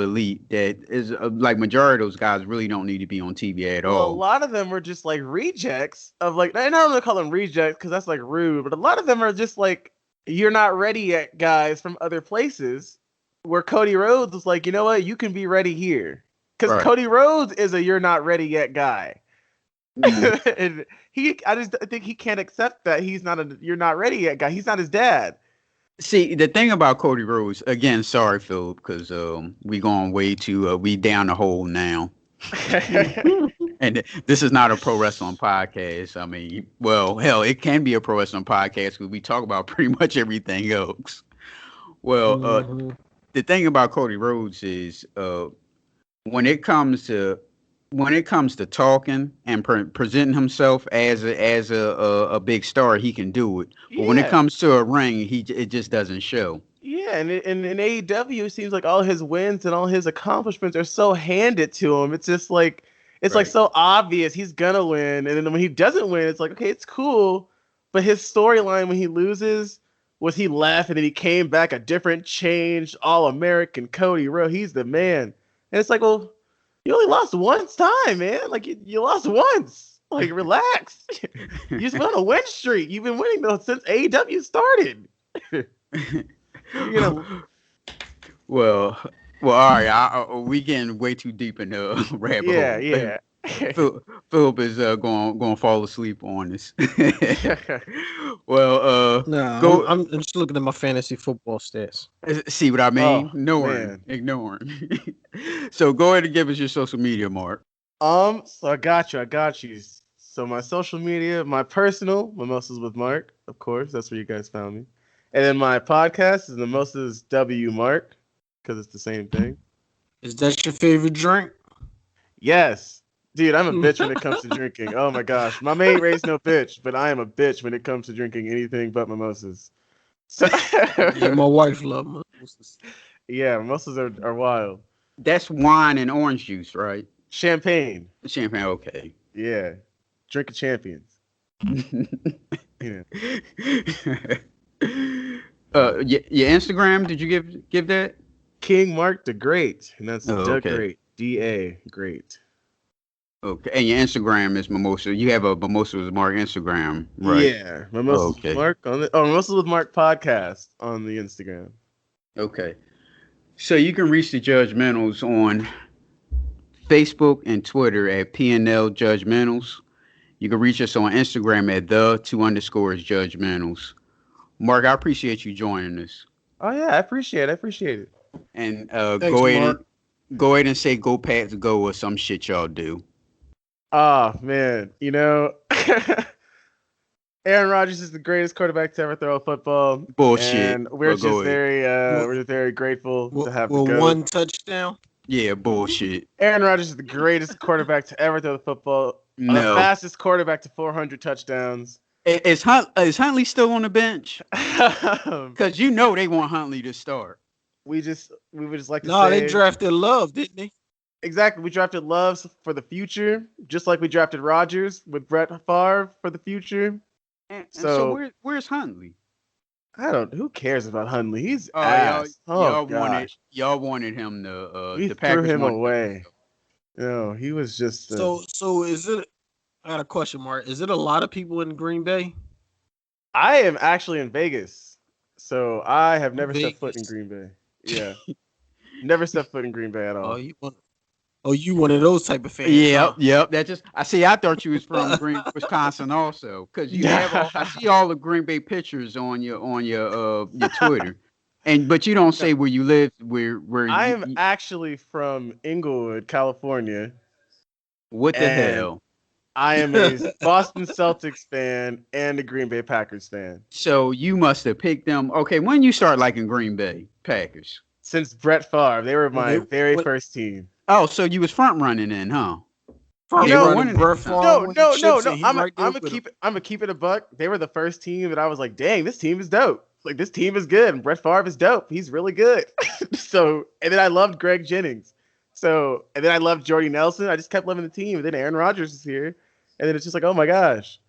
Speaker 1: Elite, that is like majority of those guys really don't need to be on TV at
Speaker 5: Well, a
Speaker 1: all.
Speaker 5: lot of them were just like rejects of like, and I don't want to call them rejects because that's like rude, but a lot of them are just like, you're not ready yet, guys from other places. Where Cody Rhodes was like, you know what, you can be ready here, because
Speaker 1: Right.
Speaker 5: Cody Rhodes is a you're not ready yet guy.
Speaker 1: Mm.
Speaker 5: And I just think he can't accept that he's not a you're not ready yet guy. He's not his dad.
Speaker 1: See, the thing about Cody Rhodes, again, sorry, Phil, because we going way too we down the hole now. And this is not a pro wrestling podcast. I mean, well, hell, it can be a pro wrestling podcast because we talk about pretty much everything else. Well, the thing about Cody Rhodes is when it comes to talking and presenting himself as a big star, he can do it. But when it
Speaker 5: Yeah.
Speaker 1: comes to a ring, it just doesn't show.
Speaker 5: Yeah, and in AEW, it seems like all his wins and all his accomplishments are so handed to him. It's just like it's like
Speaker 1: Right.
Speaker 5: so obvious he's gonna win, and then when he doesn't win, it's like okay, it's cool. But his storyline when he loses was he left and then he came back a different, changed, all-American Cody Rhodes. He's the man, and it's like, well, you only lost one time, man. Like you lost once. Like relax. You just went on a win streak. You've been winning though since AEW started. You're gonna
Speaker 1: Well, all right. We getting way too deep in the rabbit hole.
Speaker 5: yeah.
Speaker 1: Philip is going to fall asleep on this. Well,
Speaker 2: Nah,
Speaker 1: go
Speaker 2: I'm just looking at my fantasy football stats.
Speaker 1: see what I mean.
Speaker 5: Man.
Speaker 1: Ignoring. So go ahead and give us your social media, Mark.
Speaker 5: So I got you. So my social media, my personal, Mimosas with Mark, of course, that's where you guys found me. And then my podcast is Mimosas W Mark, because it's the same thing.
Speaker 2: Is that your favorite drink?
Speaker 5: Yes. Dude, I'm a bitch when it comes to drinking. Oh my gosh. My mate raised no bitch, but I am a bitch when it comes to drinking anything but mimosas. So
Speaker 2: Yeah, my wife loves mimosas.
Speaker 5: yeah, mimosas are wild.
Speaker 1: That's wine and orange juice, right?
Speaker 5: Champagne.
Speaker 1: Champagne. Okay.
Speaker 5: Yeah. Drink of champions. Yeah.
Speaker 1: Your Instagram? Did you give that?
Speaker 5: King Mark the Great. And that's
Speaker 1: Oh,
Speaker 5: the
Speaker 1: okay.
Speaker 5: Great. DA Great.
Speaker 1: Okay, and your Instagram is Mimosa. You have a Mimosa with Mark Instagram, right?
Speaker 5: Yeah. Mimosas
Speaker 1: Okay.
Speaker 5: with Mark on the Mimosas with Mark podcast on the Instagram.
Speaker 1: Okay. So you can reach the Judgementals on Facebook and Twitter at PNL Judgementals. You can reach us on Instagram at __ Judgementals. Mark, I appreciate you joining us.
Speaker 5: Oh yeah, I appreciate it.
Speaker 1: And
Speaker 2: Thanks,
Speaker 1: go ahead
Speaker 2: Mark.
Speaker 1: and say go Pats go or some shit y'all do.
Speaker 5: Oh man, Aaron Rodgers is the greatest quarterback to ever throw a football.
Speaker 1: Bullshit.
Speaker 5: And we're
Speaker 1: But go
Speaker 5: just
Speaker 1: ahead.
Speaker 5: we're very grateful to have the
Speaker 2: Well,
Speaker 5: GOAT.
Speaker 2: one touchdown.
Speaker 1: Yeah, bullshit.
Speaker 5: Aaron Rodgers is the greatest quarterback to ever throw the football. The
Speaker 1: No.
Speaker 5: fastest quarterback to 400 touchdowns.
Speaker 1: Is Huntley still on the bench?
Speaker 5: we
Speaker 1: Because you know they want Huntley to start.
Speaker 5: would just like to
Speaker 2: No,
Speaker 5: say
Speaker 2: they drafted Love, didn't they?
Speaker 5: exactly. We drafted Love for the future, just like we drafted Rodgers with Brett Favre for the future.
Speaker 1: And so
Speaker 5: So-
Speaker 1: where's Huntley?
Speaker 5: I don't. Who cares about Hundley? He's
Speaker 1: Oh,
Speaker 5: ass.
Speaker 1: y'all wanted him to
Speaker 5: We
Speaker 1: the
Speaker 5: threw
Speaker 1: Packers
Speaker 5: him
Speaker 1: wanted-
Speaker 5: away. No, he was just.
Speaker 2: So is it? I got a question, Mark. Is it a lot of people in Green Bay?
Speaker 5: I am actually in Vegas, so I have never set foot in
Speaker 2: Vegas.
Speaker 5: Green Bay. Yeah, never set foot in Green Bay at all.
Speaker 2: You one of those type of fans?
Speaker 1: Yep,
Speaker 2: huh?
Speaker 1: yep. That just I thought you was from Wisconsin also, because you have I see all the Green Bay pictures on your Twitter, but you don't say where you live. Where
Speaker 5: I
Speaker 1: you-
Speaker 5: am actually from Inglewood, California.
Speaker 1: What the
Speaker 5: and
Speaker 1: hell?
Speaker 5: I am a Boston Celtics fan and a Green Bay Packers fan.
Speaker 1: So you must have picked them. Okay, when you start liking Green Bay Packers?
Speaker 5: Since Brett Favre, they were my very
Speaker 2: what-
Speaker 5: first team.
Speaker 1: Oh, so you was front running then, huh?
Speaker 2: Front
Speaker 1: They were
Speaker 2: running
Speaker 1: winning at
Speaker 2: Brett
Speaker 1: the time.
Speaker 2: Favre winning chips, and he
Speaker 5: I'm
Speaker 2: right there
Speaker 5: gonna
Speaker 2: with him.
Speaker 5: keep it a buck. They were the first team that I was like, dang, this team is dope. Like this team is good. And Brett Favre is dope. He's really good. And then I loved Greg Jennings. And then I loved Jordy Nelson. I just kept loving the team. And then Aaron Rodgers is here. And then it's just like, oh my gosh.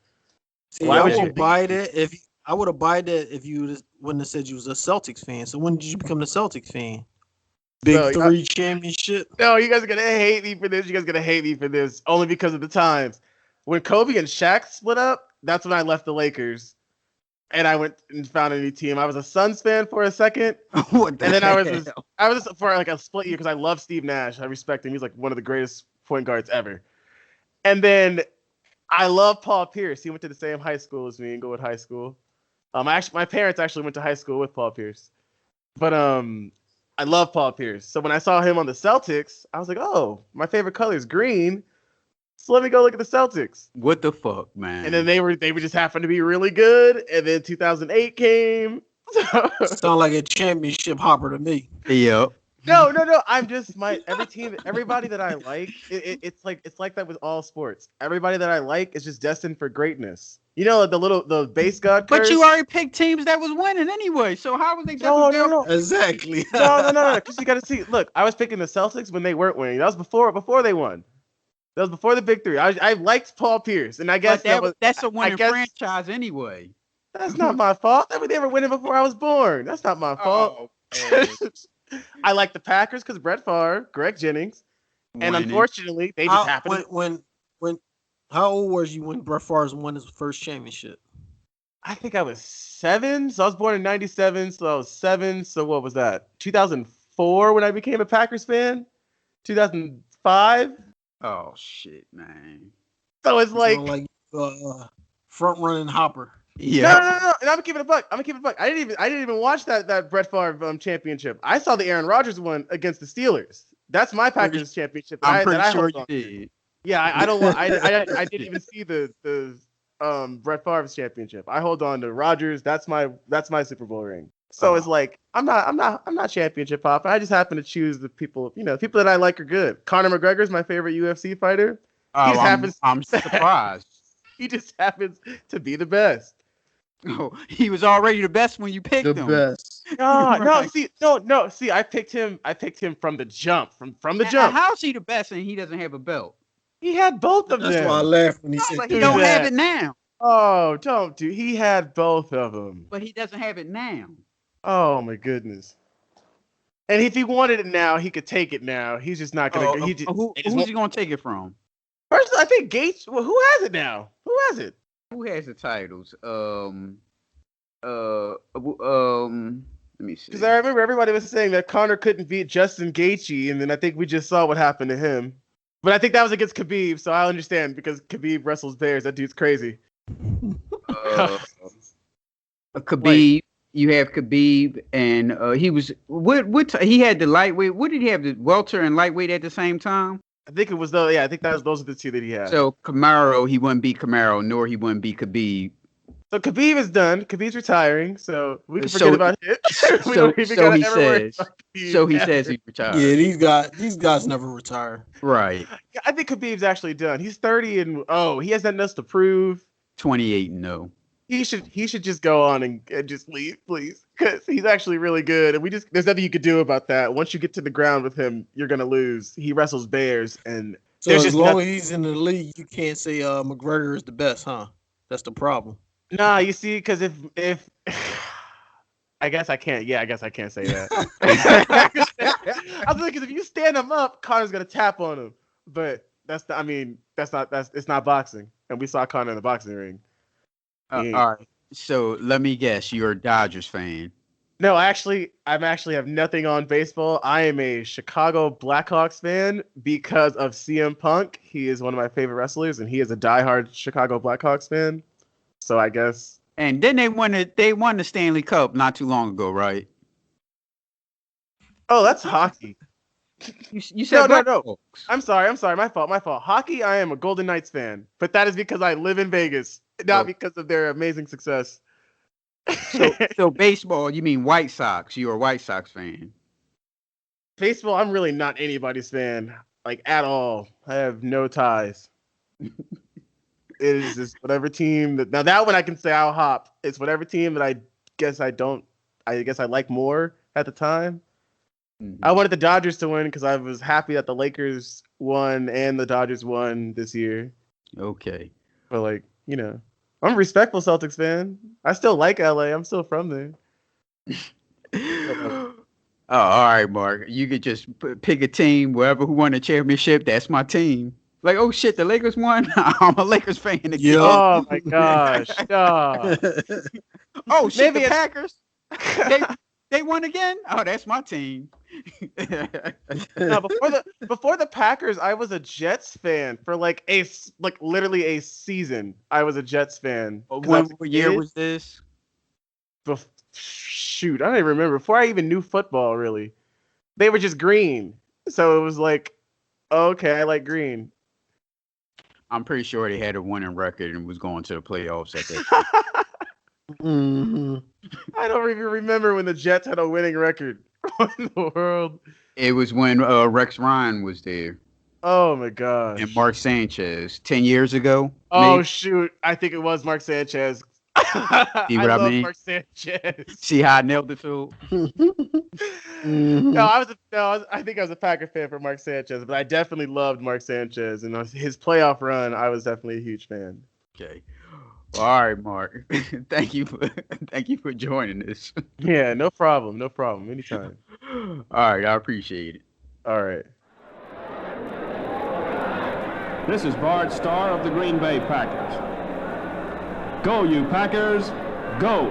Speaker 2: See,
Speaker 5: Why
Speaker 2: I
Speaker 5: would
Speaker 2: would
Speaker 5: you-
Speaker 2: buy that if you wouldn't have said you was a Celtics fan. So when did you become a Celtics fan? Big
Speaker 5: So,
Speaker 2: Three championship.
Speaker 5: No, you guys are gonna hate me for this. You guys are gonna hate me for this only because of the times. When Kobe and Shaq split up, that's when I left the Lakers. And I went and found a new team. I was a Suns fan for a second.
Speaker 1: What the
Speaker 5: And then I was
Speaker 1: hell?
Speaker 5: for like a split year because I love Steve Nash. I respect him. He's like one of the greatest point guards ever. And then I love Paul Pierce. He went to the same high school as me in Goodwood High School. My parents actually went to high school with Paul Pierce. But I love Paul Pierce. So when I saw him on the Celtics, I was like, oh, my favorite color is green. So let me go look at the Celtics.
Speaker 1: What the fuck, man?
Speaker 5: And then they were just happened to be really good. And then 2008 came.
Speaker 2: Sound like a championship hopper to me.
Speaker 1: Yep.
Speaker 5: No. I'm just everybody that I like. It's like that with all sports. Everybody that I like is just destined for greatness. You know, the base god.
Speaker 1: But
Speaker 5: curse?
Speaker 1: you already picked teams that was winning anyway. So how was they?
Speaker 5: No.
Speaker 2: Exactly.
Speaker 5: No. Because you got to see. Look, I was picking the Celtics when they weren't winning. That was before they won. That was before the big three. I liked Paul Pierce, and I guess
Speaker 1: That's a winning
Speaker 5: guess-
Speaker 1: franchise anyway.
Speaker 5: that's not my fault. They were winning before I was born. That's not my fault.
Speaker 1: Oh,
Speaker 5: I like the Packers because Brett Favre, Greg Jennings, and
Speaker 1: winning.
Speaker 5: unfortunately, they just happened.
Speaker 2: When how old was you when Brett Favre won his first championship?
Speaker 5: I think I was 7. So I was born in 97. So I was 7. So what was that? 2004 when I became a Packers fan? 2005?
Speaker 1: Oh shit, man.
Speaker 5: So it's like,
Speaker 2: Sound front running hopper.
Speaker 1: Yeah.
Speaker 5: no. And I'm keeping it a buck. I didn't even watch that Brett Favre championship. I saw the Aaron Rodgers one against the Steelers. That's my Packers championship.
Speaker 1: I'm pretty
Speaker 5: that I
Speaker 1: sure
Speaker 5: hold
Speaker 1: you
Speaker 5: on.
Speaker 1: did.
Speaker 5: Yeah, I don't want. I didn't even see the Brett Favre's championship. I hold on to Rodgers. That's my Super Bowl ring. So it's like I'm not championship hopper. I just happen to choose the people. You know, the people that I like are good. Conor McGregor's my favorite UFC fighter.
Speaker 1: Oh, I'm surprised.
Speaker 5: He just happens to be the best.
Speaker 1: Oh, he was already the best when you picked
Speaker 2: The
Speaker 1: him.
Speaker 2: best.
Speaker 5: No,
Speaker 1: Right.
Speaker 5: See, I picked him from the jump. From the
Speaker 1: And
Speaker 5: jump.
Speaker 1: how's he the best and he doesn't have a belt?
Speaker 5: He had both of
Speaker 2: That's
Speaker 5: them.
Speaker 2: why I laughed when he
Speaker 1: No,
Speaker 2: said
Speaker 1: but he
Speaker 5: do
Speaker 1: don't
Speaker 5: that.
Speaker 1: have it now.
Speaker 5: Oh, don't do. He had both of them.
Speaker 1: But he doesn't have it now.
Speaker 5: Oh my goodness. And if he wanted it now, he could take it now. He's just not gonna. He just,
Speaker 1: Who's he gonna take it from?
Speaker 5: First, I think Gates. Well, who has it now? Who has it?
Speaker 1: Who has the titles? Let me see.
Speaker 5: Because I remember everybody was saying that Conor couldn't beat Justin Gaethje, and then I think we just saw what happened to him. But I think that was against Khabib, so I understand because Khabib wrestles bears. That dude's crazy.
Speaker 1: Khabib. You have Khabib, and he was he had the lightweight. What did he have? The welter and lightweight at the same time.
Speaker 5: I think it was though. Yeah, I think those are the two that he had.
Speaker 1: So Camaro, he wouldn't beat Camaro, nor he wouldn't beat Khabib.
Speaker 5: So Khabib is done. Khabib's retiring, so we can
Speaker 1: So-
Speaker 5: forget about it. We don't even
Speaker 1: so
Speaker 5: gotta
Speaker 1: he
Speaker 5: ever worry
Speaker 1: says.
Speaker 5: about Khabib
Speaker 1: So he
Speaker 5: ever.
Speaker 1: says he's retired.
Speaker 2: Yeah, these guys never retire.
Speaker 1: Right.
Speaker 5: Yeah, I think Khabib's actually done. He's 30 and he has nothing else to prove.
Speaker 1: 28 and no.
Speaker 5: He should just go on and just leave, please, because he's actually really good. And there's nothing you could do about that. Once you get to the ground with him, you're gonna lose. He wrestles bears, and
Speaker 2: So
Speaker 5: there's
Speaker 2: as
Speaker 5: just
Speaker 2: long
Speaker 5: nothing-
Speaker 2: as he's in the league, you can't say McGregor is the best, huh? That's the problem.
Speaker 5: Nah, you see, because if I guess I can't. Yeah, I guess I can't say that. I was thinking if you stand him up, Connor's gonna tap on him. But it's not boxing. And we saw Connor in the boxing ring.
Speaker 1: All right. So let me guess, you're a Dodgers fan.
Speaker 5: No, I actually have nothing on baseball. I am a Chicago Blackhawks fan because of CM Punk. He is one of my favorite wrestlers, and he is a diehard Chicago Blackhawks fan. So I guess.
Speaker 1: And then they won the Stanley Cup not too long ago, right?
Speaker 5: Oh, that's hockey.
Speaker 1: You said
Speaker 5: No.
Speaker 1: Blackhawks.
Speaker 5: I'm sorry. My fault. Hockey, I am a Golden Knights fan, but that is because I live in Vegas, not because of their amazing success.
Speaker 1: So baseball, you mean White Sox? You're a White Sox fan.
Speaker 5: Baseball, I'm really not anybody's fan, like at all. I have no ties. It is just whatever team that one I can say I'll hop. It's whatever team that I guess I like more at the time.
Speaker 1: Mhm.
Speaker 5: I wanted the Dodgers to win because I was happy that the Lakers won and the Dodgers won this year.
Speaker 1: Okay.
Speaker 5: But like, I'm a respectful Celtics fan. I still like LA. I'm still from there.
Speaker 1: Oh, all right, Mark. You could just pick a team, whoever who won the championship. That's my team. Like, oh shit, the Lakers won. I'm a Lakers fan again.
Speaker 2: Yo.
Speaker 5: Oh my gosh. No.
Speaker 1: Oh shit,
Speaker 5: Maybe
Speaker 1: the Packers. They won again. Oh, that's my team.
Speaker 5: No, before the Packers, I was a Jets fan for literally a season. I was a Jets fan. 'Cause I was a
Speaker 1: What year
Speaker 5: kid.
Speaker 1: was this?
Speaker 5: Shoot, I don't even remember. Before I even knew football, really, they were just green. So it was like, okay, I like green.
Speaker 1: I'm pretty sure they had a winning record and was going to the playoffs at that time.
Speaker 5: I don't even remember when the Jets had a winning record. What in the world?
Speaker 1: It was when Rex Ryan was there
Speaker 5: Oh my gosh.
Speaker 1: and Mark Sanchez 10 years ago.
Speaker 5: Oh
Speaker 1: maybe?
Speaker 5: shoot, I think it was Mark Sanchez.
Speaker 1: See what I
Speaker 5: love
Speaker 1: mean?
Speaker 5: Mark Sanchez.
Speaker 1: See how I nailed it, Phil?
Speaker 5: No, I think I was a Packer fan for Mark Sanchez, but I definitely loved Mark Sanchez and his playoff run. I was definitely a huge fan.
Speaker 1: Okay. Well, all right, Mark. thank you for joining us.
Speaker 5: Yeah, no problem. Anytime.
Speaker 1: All right, I appreciate it.
Speaker 5: All right.
Speaker 4: This is Bart Starr of the Green Bay Packers. Go, you Packers, go!